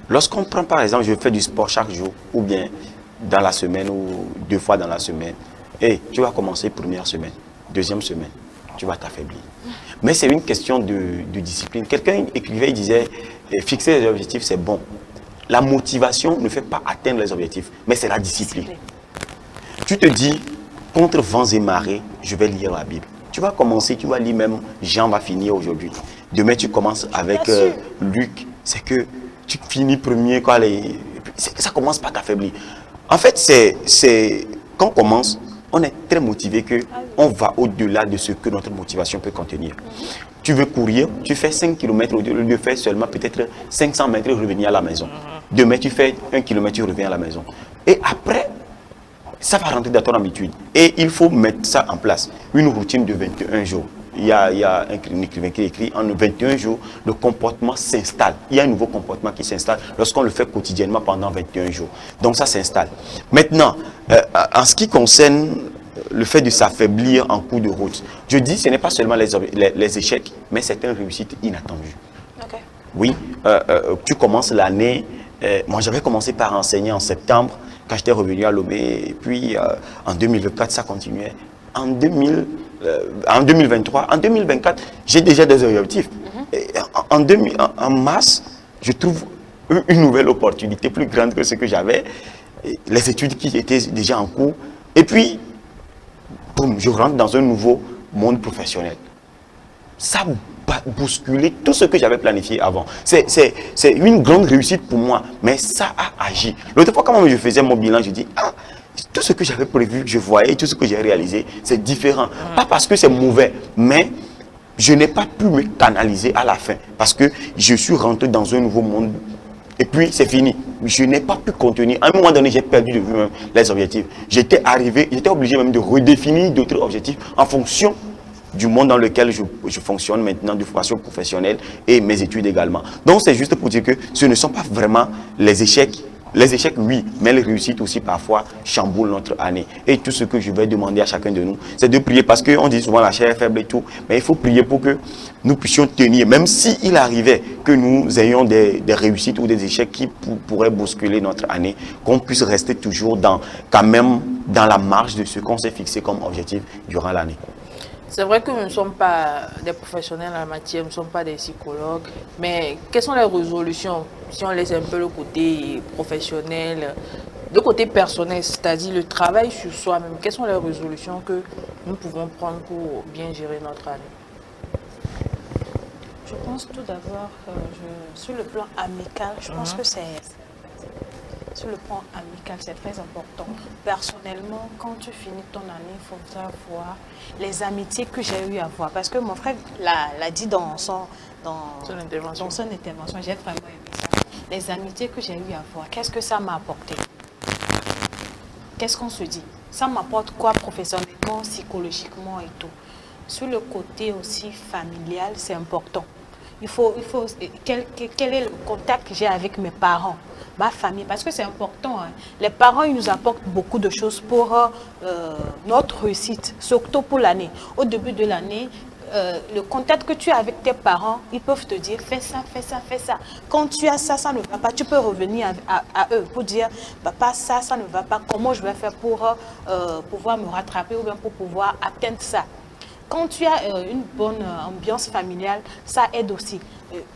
Lorsqu'on prend par exemple, je fais du sport chaque jour, ou bien dans la semaine, ou 2 fois dans la semaine, et tu vas commencer première semaine, deuxième semaine, tu vas t'affaiblir. Mais c'est une question de discipline. Quelqu'un écrivait, il disait, fixer les objectifs, c'est bon. La motivation ne fait pas atteindre les objectifs, mais c'est la discipline. Tu te dis, contre vents et marées, je vais lire la Bible. Tu vas commencer, tu vas lire même, Jean va finir aujourd'hui. Demain, tu commences avec Luc. C'est que tu finis premier, quoi, ça commence par t'affaiblir. En fait, quand on commence, on est très motivé qu'on va au-delà de ce que notre motivation peut contenir. Tu veux courir, tu fais 5 km au lieu de faire seulement peut-être 500 mètres et revenir à la maison. Demain, tu fais 1 km, tu reviens à la maison. Et après, ça va rentrer dans ton habitude. Et il faut mettre ça en place. Une routine de 21 jours. Il y a un écrivain qui écrit, en 21 jours, le comportement s'installe. Il y a un nouveau comportement qui s'installe lorsqu'on le fait quotidiennement pendant 21 jours. Donc ça s'installe. Maintenant, en ce qui concerne le fait de s'affaiblir en cours de route, je dis ce n'est pas seulement les échecs, mais c'est une réussite inattendue. Okay. Oui, tu commences l'année. Moi, j'avais commencé par enseigner en septembre, quand j'étais revenu à Lomé. Et puis, en 2024, ça continuait. En 2023, en 2024, j'ai déjà des objectifs. Et en mars, je trouve une nouvelle opportunité plus grande que ce que j'avais. Les études qui étaient déjà en cours. Et puis, boum, je rentre dans un nouveau monde professionnel. Ça a bousculé tout ce que j'avais planifié avant. C'est une grande réussite pour moi, mais ça a agi. L'autre fois, quand je faisais mon bilan, je dis, ah, tout ce que j'avais prévu, que je voyais, tout ce que j'ai réalisé, c'est différent. Pas parce que c'est mauvais, mais je n'ai pas pu me canaliser à la fin, parce que je suis rentré dans un nouveau monde. Et puis, c'est fini. Je n'ai pas pu contenir. À un moment donné, j'ai perdu de vue même les objectifs. J'étais obligé même de redéfinir d'autres objectifs en fonction du monde dans lequel je fonctionne maintenant, de formation professionnelle et mes études également. Donc, c'est juste pour dire que ce ne sont pas vraiment les échecs. Les échecs, oui, mais les réussites aussi parfois chamboulent notre année. Et tout ce que je vais demander à chacun de nous, c'est de prier, parce qu'on dit souvent la chair est faible et tout, mais il faut prier pour que nous puissions tenir, même s'il arrivait que nous ayons des réussites ou des échecs qui pourraient bousculer notre année, qu'on puisse rester toujours quand même dans la marge de ce qu'on s'est fixé comme objectif durant l'année. C'est vrai que nous ne sommes pas des professionnels en la matière, nous ne sommes pas des psychologues, mais quelles sont les résolutions, si on laisse un peu le côté professionnel, le côté personnel, c'est-à-dire le travail sur soi-même, quelles sont les résolutions que nous pouvons prendre pour bien gérer notre année? Je pense tout d'abord, sur le plan amical, je pense que sur le plan amical, c'est très important. Personnellement, quand tu finis ton année, il faudra voir les amitiés que j'ai eu à voir. Parce que mon frère l'a dit dans son intervention, j'ai vraiment aimé ça. Les amitiés que j'ai eu à voir, qu'est-ce que ça m'a apporté? Qu'est-ce qu'on se dit? Ça m'apporte quoi professionnellement, psychologiquement et tout? Sur le côté aussi familial, c'est important. quel est le contact que j'ai avec mes parents, ma famille, parce que c'est important. Hein. Les parents, ils nous apportent beaucoup de choses pour notre réussite, surtout pour l'année. Au début de l'année, le contact que tu as avec tes parents, ils peuvent te dire fais ça, fais ça, fais ça. Quand tu as ça, ça ne va pas, tu peux revenir à eux pour dire papa, ça ne va pas, comment je vais faire pour pouvoir me rattraper ou bien pour pouvoir atteindre ça. Quand tu as une bonne ambiance familiale, ça aide aussi.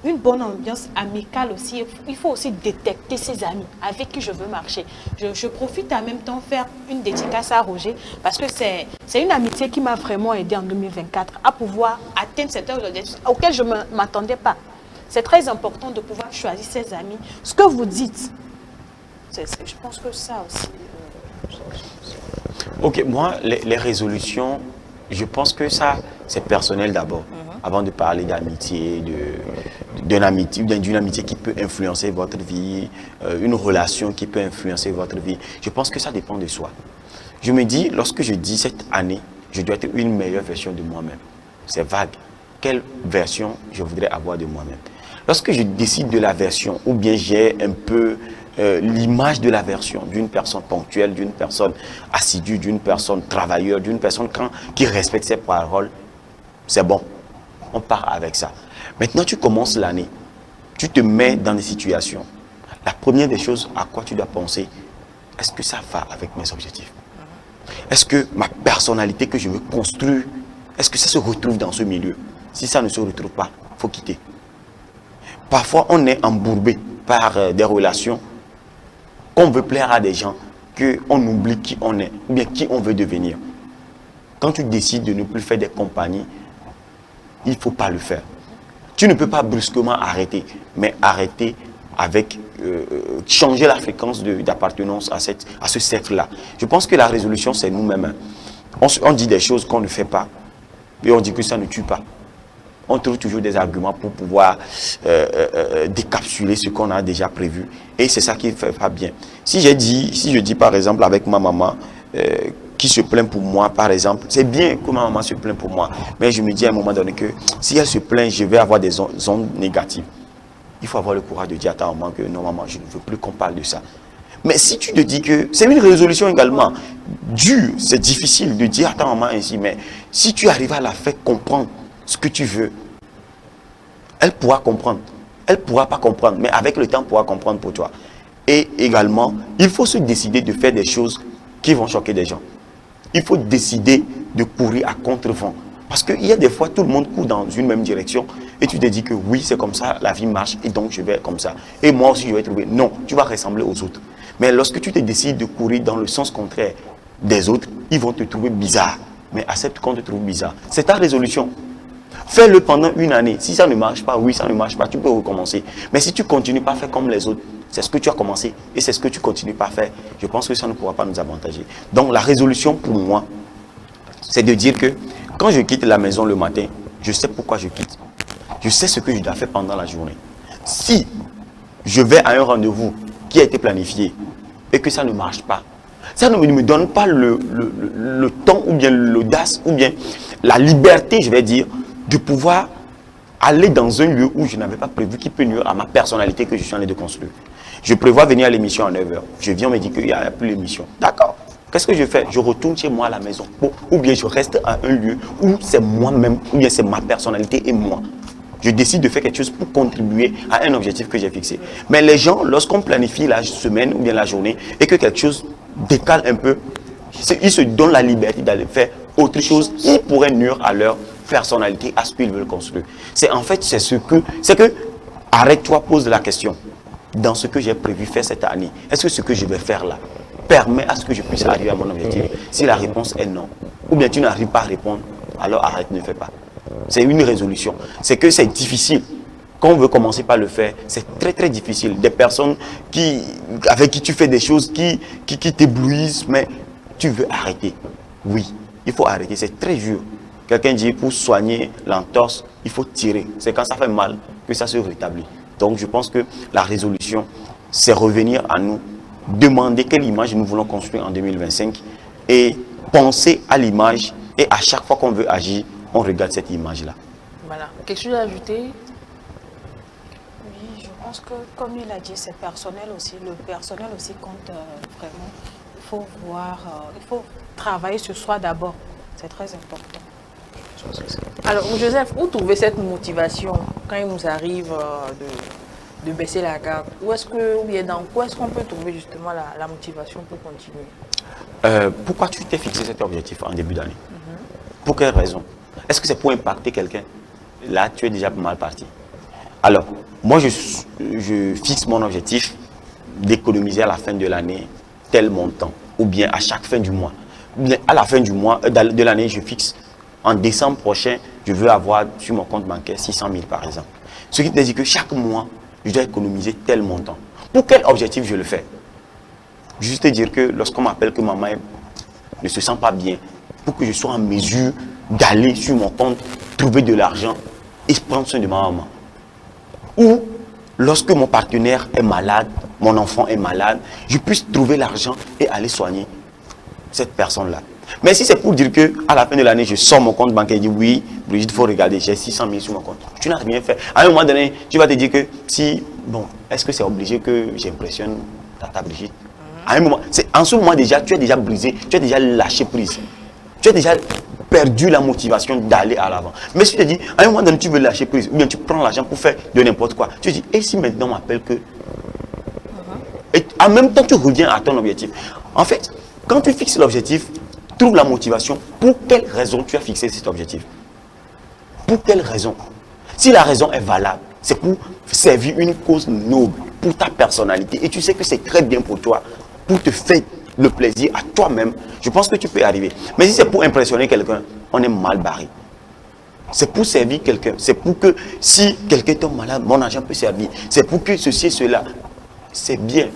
Une bonne ambiance amicale aussi, il faut aussi détecter ses amis avec qui je veux marcher. Je profite en même temps faire une dédicace à Roger parce que c'est une amitié qui m'a vraiment aidé en 2024 à pouvoir atteindre certains objectifs auxquels je ne m'attendais pas. C'est très important de pouvoir choisir ses amis. Ce que vous dites, je pense que ça aussi... Ok, moi, les résolutions, je pense que ça, c'est personnel d'abord. Avant de parler d'amitié, d'une amitié qui peut influencer votre vie, une relation qui peut influencer votre vie, je pense que ça dépend de soi. Je me dis, lorsque je dis cette année, je dois être une meilleure version de moi-même. C'est vague. Quelle version je voudrais avoir de moi-même? Lorsque je décide de la version, ou bien j'ai un peu l'image de la version d'une personne ponctuelle, d'une personne assidue, d'une personne travailleuse, d'une personne qui respecte ses paroles, c'est bon. On part avec ça. Maintenant, tu commences l'année. Tu te mets dans des situations. La première des choses à quoi tu dois penser, est-ce que ça va avec mes objectifs? Est-ce que ma personnalité que je veux construire, est-ce que ça se retrouve dans ce milieu? Si ça ne se retrouve pas, il faut quitter. Parfois, on est embourbé par des relations qu'on veut plaire à des gens, qu'on oublie qui on est, ou bien qui on veut devenir. Quand tu décides de ne plus faire des compagnies, il ne faut pas le faire. Tu ne peux pas brusquement arrêter, mais arrêter avec changer la fréquence d'appartenance à ce cercle-là. Je pense que la résolution, c'est nous-mêmes. On dit des choses qu'on ne fait pas, et on dit que ça ne tue pas. On trouve toujours des arguments pour pouvoir décapsuler ce qu'on a déjà prévu. Et c'est ça qui ne fait pas bien. Si je dis par exemple avec ma maman, qui se plaint pour moi, par exemple, c'est bien que ma maman se plaint pour moi. Mais je me dis à un moment donné que si elle se plaint, je vais avoir des ondes négatives. Il faut avoir le courage de dire à ta maman que non maman, je ne veux plus qu'on parle de ça. Mais si tu te dis que c'est une résolution également dure, c'est difficile de dire à ta maman ainsi, mais si tu arrives à la faire comprendre ce que tu veux, elle pourra comprendre. Elle ne pourra pas comprendre, mais avec le temps, elle pourra comprendre pour toi. Et également, il faut se décider de faire des choses qui vont choquer des gens. Il faut décider de courir à contre-vent. Parce qu'il y a des fois, tout le monde court dans une même direction et tu te dis que oui, c'est comme ça, la vie marche et donc je vais comme ça. Et moi aussi, je vais trouver. Non, tu vas ressembler aux autres. Mais lorsque tu te décides de courir dans le sens contraire des autres, ils vont te trouver bizarre. Mais accepte qu'on te trouve bizarre. C'est ta résolution. Fais-le pendant une année. Si ça ne marche pas, oui, ça ne marche pas, tu peux recommencer. Mais si tu continues pas à faire comme les autres, c'est ce que tu as commencé et c'est ce que tu continues pas à faire, je pense que ça ne pourra pas nous avantager. Donc la résolution pour moi, c'est de dire que quand je quitte la maison le matin, je sais pourquoi je quitte. Je sais ce que je dois faire pendant la journée. Si je vais à un rendez-vous qui a été planifié et que ça ne marche pas, ça ne me donne pas le temps ou bien l'audace ou bien la liberté, je vais dire, de pouvoir aller dans un lieu où je n'avais pas prévu, qui peut nuire à ma personnalité que je suis en train de construire. Je prévois venir à l'émission à 9h. Je viens, on me dit qu'il n'y a plus l'émission. D'accord. Qu'est-ce que je fais? Je retourne chez moi à la maison. Ou bien je reste à un lieu où c'est moi-même, ou bien c'est ma personnalité et moi. Je décide de faire quelque chose pour contribuer à un objectif que j'ai fixé. Mais les gens, lorsqu'on planifie la semaine ou bien la journée et que quelque chose décale un peu, ils se donnent la liberté d'aller faire autre chose qui pourrait nuire à leur personnalité, à ce qu'ils veulent construire. C'est que, arrête-toi, pose la question. Dans ce que j'ai prévu faire cette année, est-ce que ce que je vais faire là permet à ce que je puisse arriver à mon objectif? Si la réponse est non, ou bien tu n'arrives pas à répondre, alors arrête, ne fais pas. C'est une résolution. C'est que c'est difficile. Quand on veut commencer par le faire, c'est très très difficile. Des personnes avec qui tu fais des choses qui t'éblouissent, mais tu veux arrêter. Oui, il faut arrêter, c'est très dur. Quelqu'un dit pour soigner l'entorse, il faut tirer. C'est quand ça fait mal que ça se rétablit. Donc je pense que la résolution, c'est revenir à nous, demander quelle image nous voulons construire en 2025 et penser à l'image. Et à chaque fois qu'on veut agir, on regarde cette image-là. Voilà. Quelque chose à ajouter? pense que, comme il a dit, c'est personnel aussi. Le personnel aussi compte vraiment. Il faut voir, il faut travailler sur soi d'abord. C'est très important. Je pense que c'est- Alors, Joseph, où trouver cette motivation quand il nous arrive de baisser la garde? Où est-ce que, ou bien dans quoi est-ce qu'on peut trouver justement la motivation pour continuer? Pourquoi tu t'es fixé cet objectif en début d'année? Pour quelle raison? Est-ce que c'est pour impacter quelqu'un? Là, tu es déjà mal parti. Alors, moi, je fixe mon objectif d'économiser à la fin de l'année tel montant, ou bien à chaque fin du mois. À la fin du mois, de l'année, je fixe, en décembre prochain, je veux avoir sur mon compte bancaire 600 000 par exemple. Ce qui te dit que chaque mois, je dois économiser tel montant. Pour quel objectif je le fais? Juste te dire que lorsqu'on m'appelle que maman ne se sent pas bien, pour que je sois en mesure d'aller sur mon compte, trouver de l'argent et prendre soin de ma maman. Ou lorsque mon partenaire est malade, mon enfant est malade, je puisse trouver l'argent et aller soigner cette personne-là. Mais si c'est pour dire que à la fin de l'année, je sors mon compte bancaire et dis oui, Brigitte, il faut regarder, j'ai 600 000 sur mon compte. Tu n'as rien fait. À un moment donné, tu vas te dire que si, bon, est-ce que c'est obligé que j'impressionne ta Brigitte? À un moment, en ce moment déjà, tu es déjà brisé, tu as déjà lâché prise. Tu as déjà perdu la motivation d'aller à l'avant. Mais si tu te dis, à un moment donné, tu veux lâcher prise, ou bien tu prends l'argent pour faire de n'importe quoi, tu te dis, et si maintenant on m'appelle que... Et en même temps, tu reviens à ton objectif. En fait, quand tu fixes l'objectif, trouve la motivation. Pour quelle raison tu as fixé cet objectif? Pour quelle raison? Si la raison est valable, c'est pour servir une cause noble, pour ta personnalité, et tu sais que c'est très bien pour toi, pour te faire le plaisir à toi-même, je pense que tu peux y arriver. Mais si c'est pour impressionner quelqu'un, on est mal barré. C'est pour servir quelqu'un. C'est pour que si quelqu'un tombe malade, mon argent peut servir. C'est pour que ceci et cela. C'est bien.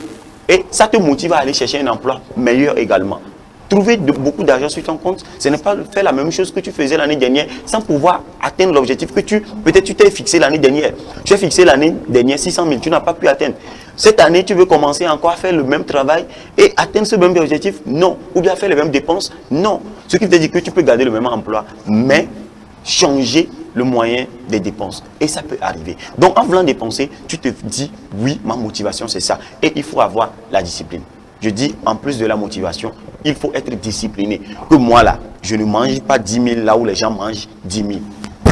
Et ça te motive à aller chercher un emploi meilleur également. Trouver beaucoup d'argent sur ton compte, ce n'est pas faire la même chose que tu faisais l'année dernière sans pouvoir atteindre l'objectif que peut-être tu t'es fixé l'année dernière. Tu as fixé l'année dernière 600 000, tu n'as pas pu atteindre. Cette année, tu veux commencer encore à faire le même travail et atteindre ce même objectif? Non. Ou bien faire les mêmes dépenses? Non. Ce qui veut dire que tu peux garder le même emploi, mais changer le moyen des dépenses. Et ça peut arriver. Donc, en voulant dépenser, tu te dis, oui, ma motivation, c'est ça. Et il faut avoir la discipline. Je dis, en plus de la motivation, il faut être discipliné. Que moi, là, je ne mange pas 10 000 là où les gens mangent 10 000.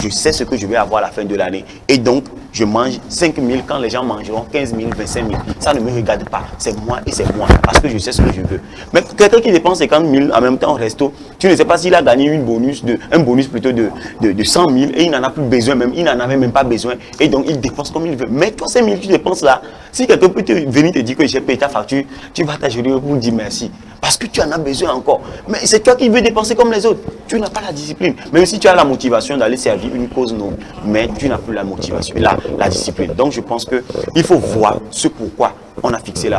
Je sais ce que je vais avoir à la fin de l'année. Et donc, je mange 5 000 quand les gens mangeront 15 000, 25 000. Ça ne me regarde pas. C'est moi et c'est moi. Parce que je sais ce que je veux. Mais quelqu'un qui dépense 50 000 en même temps au resto, tu ne sais pas s'il a gagné un bonus plutôt de 100 000 et il n'en a plus besoin même. Il n'en avait même pas besoin. Et donc, il dépense comme il veut. Mais toi, 5 000 que tu dépenses là, si quelqu'un peut venir te dire que j'ai payé ta facture, tu vas t'ajurer pour dire merci. Parce que tu en as besoin encore. Mais c'est toi qui veux dépenser comme les autres. Tu n'as pas la discipline. Même si tu as la motivation d'aller servir une cause noble, mais tu n'as plus la motivation, la discipline. Donc je pense qu'il faut voir ce pourquoi on a fixé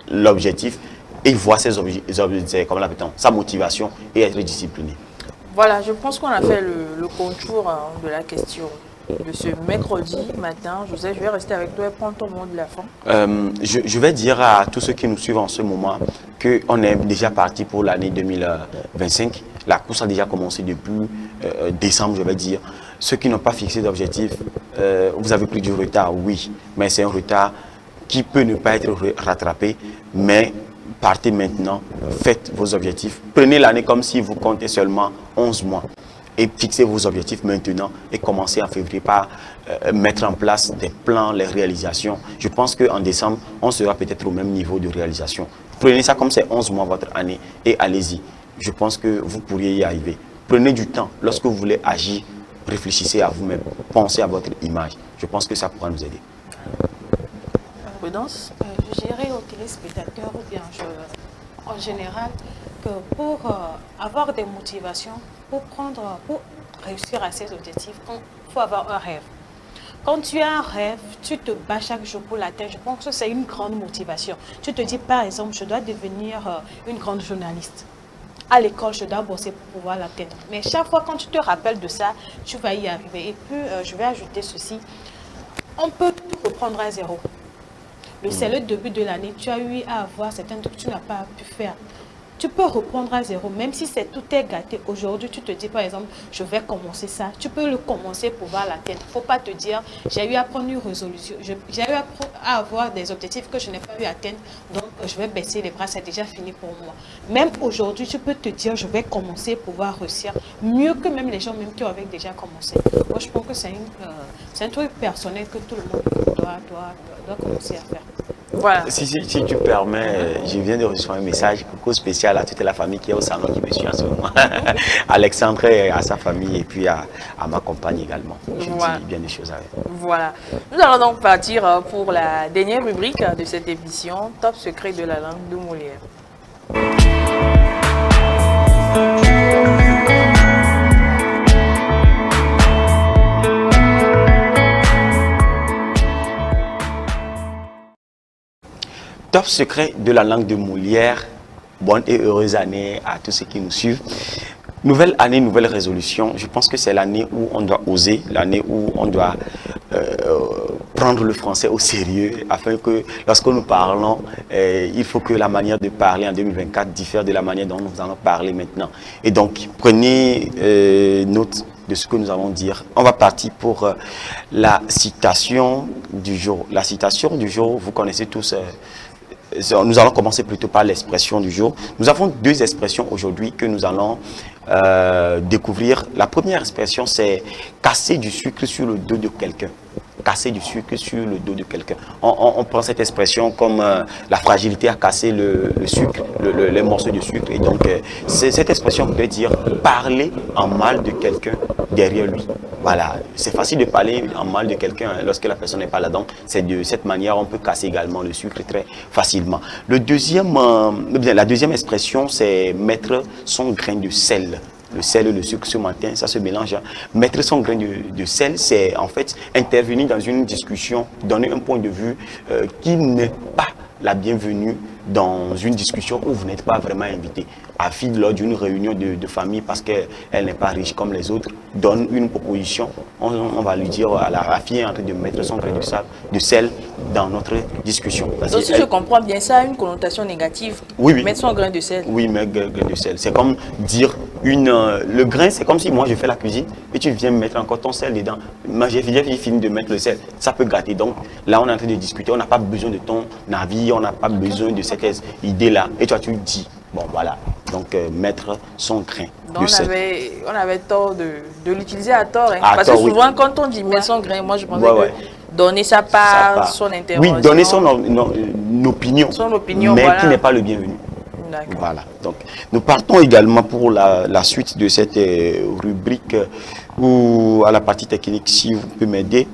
l'objectif et voir ses objectifs, comme l'appelle-t-on, sa motivation et être discipliné. Voilà, je pense qu'on a fait le contour de la question de ce mercredi matin. Joseph, je vais rester avec toi et prendre ton mot de la fin. Je vais dire à tous ceux qui nous suivent en ce moment qu'on est déjà parti pour l'année 2025. La course a déjà commencé depuis décembre, je vais dire. Ceux qui n'ont pas fixé d'objectif, vous avez pris du retard, oui. Mais c'est un retard qui peut ne pas être rattrapé. Mais partez maintenant, faites vos objectifs. Prenez l'année comme si vous comptez seulement 11 mois. Et fixez vos objectifs maintenant et commencez en février par mettre en place des plans, les réalisations. Je pense qu'en décembre, on sera peut-être au même niveau de réalisation. Prenez ça comme c'est 11 mois votre année et allez-y. Je pense que vous pourriez y arriver. Prenez du temps. Lorsque vous voulez agir, réfléchissez à vous-même. Pensez à votre image. Je pense que ça pourra nous aider. Prudence? Je dirais aux téléspectateurs ou bien en général que pour avoir des motivations, pour réussir à ces objectifs, il faut avoir un rêve. Quand tu as un rêve, tu te bats chaque jour pour l'atteindre. Je pense que c'est une grande motivation. Tu te dis par exemple, je dois devenir une grande journaliste. À l'école, je dois bosser pour pouvoir l'atteindre. Mais chaque fois quand tu te rappelles de ça, tu vas y arriver. Et puis, je vais ajouter ceci. On peut tout reprendre à zéro. C'est le début de l'année. Tu as eu à avoir certains trucs que tu n'as pas pu faire. tu peux reprendre à zéro, même si tout est gâté. Aujourd'hui, tu te dis, par exemple, je vais commencer ça. Tu peux le commencer pour voir la tête. Il ne faut pas te dire, j'ai eu à prendre une résolution, j'ai eu à avoir des objectifs que je n'ai pas eu à atteindre, donc je vais baisser les bras, c'est déjà fini pour moi. Même aujourd'hui, tu peux te dire, je vais commencer pour pouvoir réussir mieux que même les gens même qui avaient déjà commencé. Moi, je pense que c'est un truc personnel que tout le monde doit commencer à faire. Voilà. Si tu permets, je viens de recevoir un message, coucou spécial à toute la famille qui est au salon qui me suit en ce moment. Alexandre et à sa famille et puis à ma compagne également. Je dis bien des choses à elle. Voilà. Nous allons donc partir pour la dernière rubrique de cette émission, Top secret de la langue de Molière. Top secret de la langue de Molière. Bonne et heureuse année à tous ceux qui nous suivent. Nouvelle année, nouvelle résolution. Je pense que c'est l'année où on doit oser, l'année où on doit prendre le français au sérieux, afin que lorsque nous parlons, il faut que la manière de parler en 2024 diffère de la manière dont nous allons parler maintenant. Et donc, prenez note de ce que nous allons dire. On va partir pour la citation du jour. La citation du jour, vous connaissez tous. Nous allons commencer plutôt par l'expression du jour. Nous avons deux expressions aujourd'hui que nous allons découvrir. La première expression, c'est casser du sucre sur le dos de quelqu'un. Casser du sucre sur le dos de quelqu'un. On prend cette expression comme la fragilité à casser le sucre, les morceaux de sucre. Et donc, cette expression veut dire parler en mal de quelqu'un derrière lui. Voilà, c'est facile de parler en mal de quelqu'un lorsque la personne n'est pas là. Donc, c'est de cette manière on peut casser également le sucre très facilement. La deuxième expression, c'est mettre son grain de sel. Le sel et le sucre ce matin, ça se mélange. Mettre son grain de sel, c'est en fait intervenir dans une discussion, donner un point de vue qui n'est pas la bienvenue dans une discussion où vous n'êtes pas vraiment invité. À fille, lors d'une réunion de famille, parce qu'elle n'est pas riche comme les autres, donne une proposition, on va lui dire à la fille est en train de mettre son grain de sel dans notre discussion. Donc si je comprends bien, ça a une connotation négative. Oui. Mettre son grain de sel. Oui, mettre grain de sel. C'est comme dire le grain, c'est comme si moi je fais la cuisine et tu viens mettre encore ton sel dedans. Moi j'ai fini de mettre le sel. Ça peut gâter. Donc là on est en train de discuter, on n'a pas besoin de ton avis, on n'a pas besoin de cette idée-là. Et toi tu dis, bon voilà. Donc mettre son grain de sel. On avait tort de l'utiliser à tort. Parce que souvent quand on dit mettre son grain, moi je pensais que donner sa part, son intervention. Oui, donner son opinion. Mais qui n'est pas le bienvenu. Voilà, donc nous partons également pour la suite de cette rubrique ou à la partie technique, si vous pouvez m'aider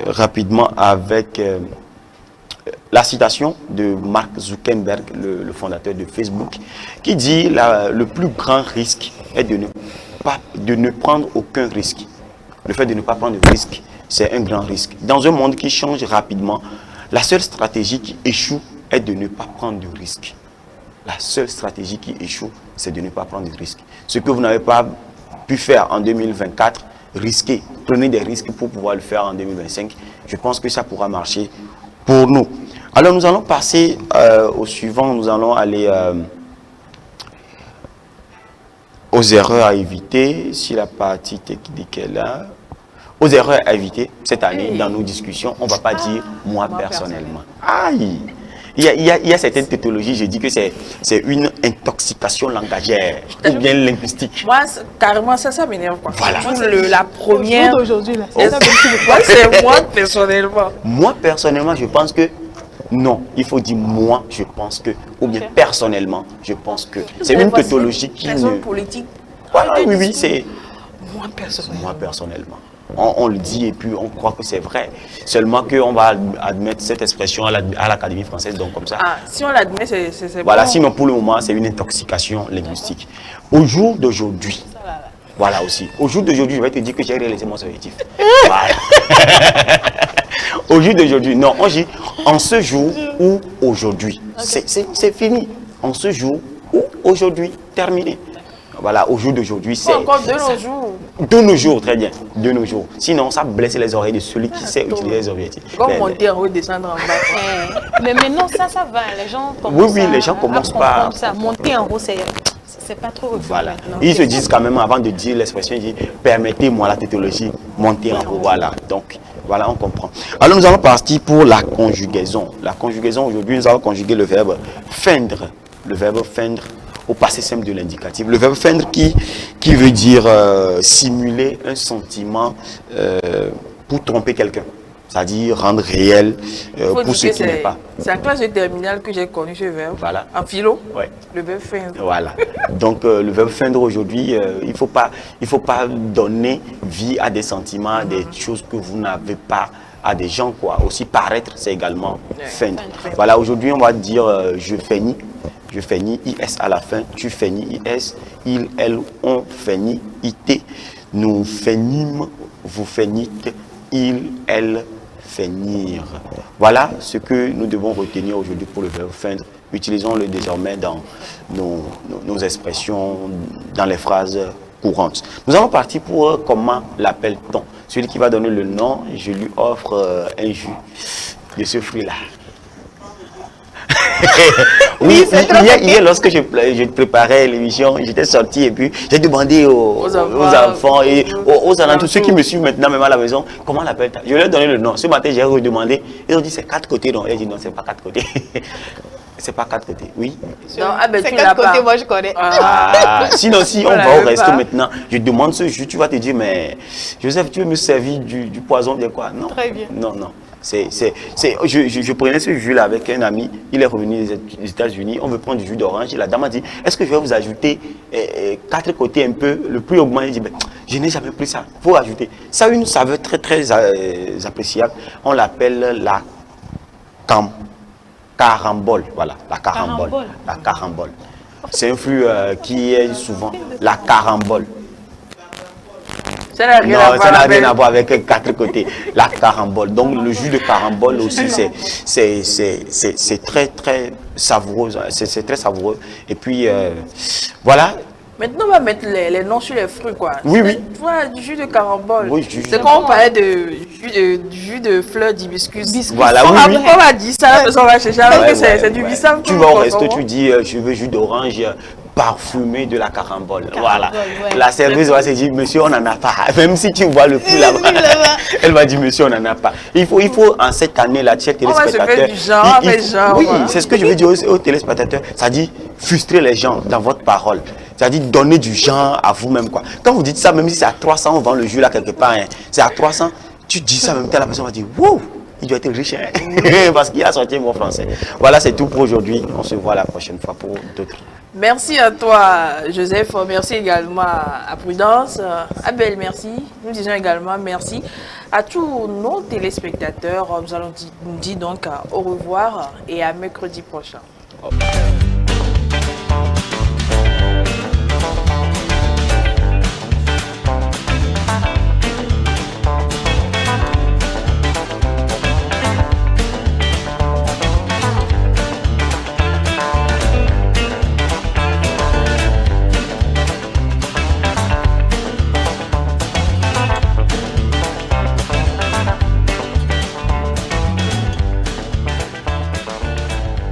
rapidement avec la citation de Mark Zuckerberg, le fondateur de Facebook, qui dit le plus grand risque est de ne prendre aucun risque. Le fait de ne pas prendre de risque, c'est un grand risque. Dans un monde qui change rapidement, la seule stratégie qui échoue est de ne pas prendre de risque. La seule stratégie qui échoue, c'est de ne pas prendre de risques. Ce que vous n'avez pas pu faire en 2024, risquez. Prenez des risques pour pouvoir le faire en 2025. Je pense que ça pourra marcher pour nous. Alors nous allons passer au suivant. Nous allons aller aux erreurs à éviter. Si la partie technique est là. Aux erreurs à éviter cette année dans nos discussions, on ne va pas dire moi personnellement. Aïe! Il y a certaines tautologies, je dis que c'est une intoxication langagère ou bien linguistique. Moi, carrément, ça m'énerve. Voilà. La première d'aujourd'hui, là. C'est moi personnellement. Moi personnellement, je pense que non. Il faut dire moi, je pense que, ou bien personnellement, je pense que. C'est une tautologie qui ne. Politique. Voilà, oui, c'est. Moi personnellement. Moi personnellement. On le dit et puis on croit que c'est vrai. Seulement qu'on va admettre cette expression à l'Académie française, donc comme ça. Ah, si on l'admet, c'est voilà, bon. sinon pour le moment, c'est une intoxication linguistique. Au jour d'aujourd'hui, voilà aussi. Au jour d'aujourd'hui, je vais te dire que j'ai réalisé mon objectif. Voilà. Au jour d'aujourd'hui, non, on dit en ce jour ou aujourd'hui. C'est fini. En ce jour ou aujourd'hui, terminé. Voilà, au jour d'aujourd'hui, c'est... Encore de nos jours. De nos jours, très bien. De nos jours. Sinon, ça blesse les oreilles de celui qui sait utiliser les objectifs. Comme monter en haut, descendre en bas. Mais maintenant, ça va. Les gens commencent Oui, les gens commencent à pas... ça. Monter en haut, c'est pas trop refu Voilà. maintenant. Ils se disent quand même, avant de dire l'expression, ils disent, permettez-moi la tétologie, monter en haut. Voilà. Donc, voilà, on comprend. Alors, nous allons partir pour la conjugaison. La conjugaison, aujourd'hui, nous allons conjuguer le verbe feindre. Le verbe feindre au passé simple de l'indicatif. Le verbe feindre qui veut dire simuler un sentiment pour tromper quelqu'un. C'est-à-dire rendre réel pour ce qui n'est pas. C'est en classe de terminale que j'ai connu ce verbe. Voilà. En philo, Ouais. le verbe feindre. Voilà. Donc le verbe feindre aujourd'hui, il faut pas donner vie à des sentiments, à des choses que vous n'avez pas, à des gens quoi. Aussi paraître, c'est également feindre. Voilà. Aujourd'hui, on va dire je feinis. Je feinis, IS à la fin, tu feinis, IS, il, elle, on feignit, IT, nous feignîmes, vous feignîtes, il, elle, feignir. Voilà ce que nous devons retenir aujourd'hui pour le verbe feindre. Utilisons-le désormais dans nos expressions, dans les phrases courantes. Nous allons partir pour comment l'appelle-t-on. Celui qui va donner le nom, je lui offre un jus de ce fruit-là. Oui, hier, lorsque je préparais l'émission, j'étais sorti et puis j'ai demandé aux enfants et aux alentours, ceux qui me suivent maintenant même à la maison, comment l'appelle-t-on? Je leur ai donné le nom. Ce matin, j'ai redemandé. Ils ont dit c'est 4 côtés. Non, j'ai dit non, c'est pas 4 côtés. C'est pas 4 côtés, oui. Non, ah ben C'est tu 4 l'as côtés, pas. moi je connais. Sinon, si on Voilà, va au je resto pas. maintenant, je demande ce jus, tu vas te dire, mais Joseph, tu veux me servir du poison de quoi? Non. Très bien. Non, non. Je prenais ce jus-là avec un ami, il est revenu des États-Unis, on veut prendre du jus d'orange, et la dame a dit, est-ce que je vais vous ajouter 4 côtés un peu, le plus augmenté? Il dit, ben, je n'ai jamais pris ça, il faut ajouter. Ça a une saveur très très appréciable, on l'appelle la carambole, voilà, la carambole. Carambole. La carambole. C'est un fruit qui est souvent la carambole. Ça n'a rien à Non, voir ça n'a avec- rien à voir avec 4 côtés. La carambole. Donc le jus de carambole aussi, c'est très très savoureux. C'est très savoureux. Et puis voilà. Maintenant, on va mettre les noms sur les fruits, quoi. Oui, oui. Tu vois, du jus de carambole. Oui, jus C'est de- quand on parlait de jus de fleurs d'hibiscus. Voilà, on oui, va, oui. on va dire ça, la personne va chercher, alors Ouais, que c'est ouais, c'est du ouais. bissap. Tu vas au resto, tu dis je veux jus d'orange parfumé de la carambole. Voilà. ouais. La serveuse va se dire monsieur, on n'en a pas. Même si tu vois le prix là-bas, elle va dire monsieur, on n'en a pas. Il faut en cette année-là, chers On va se faire téléspectateurs. du genre, on va faire genre, Oui, quoi. c'est ce que je veux dire aux téléspectateurs. Ça dit frustrer les gens dans votre parole. C'est-à-dire donner du genre à vous-même, quoi. Quand vous dites ça, même si c'est à 300, on vend le jus là quelque part, hein, c'est à 300, tu dis ça, même temps, la personne va dire wow, il doit être riche, hein, parce qu'il a sorti un mot français. Voilà, c'est tout pour aujourd'hui. On se voit la prochaine fois pour d'autres. Merci à toi, Joseph. Merci également à Prudence. Abel, merci. Nous disons également merci à tous nos téléspectateurs. Nous allons nous dire donc au revoir et à mercredi prochain.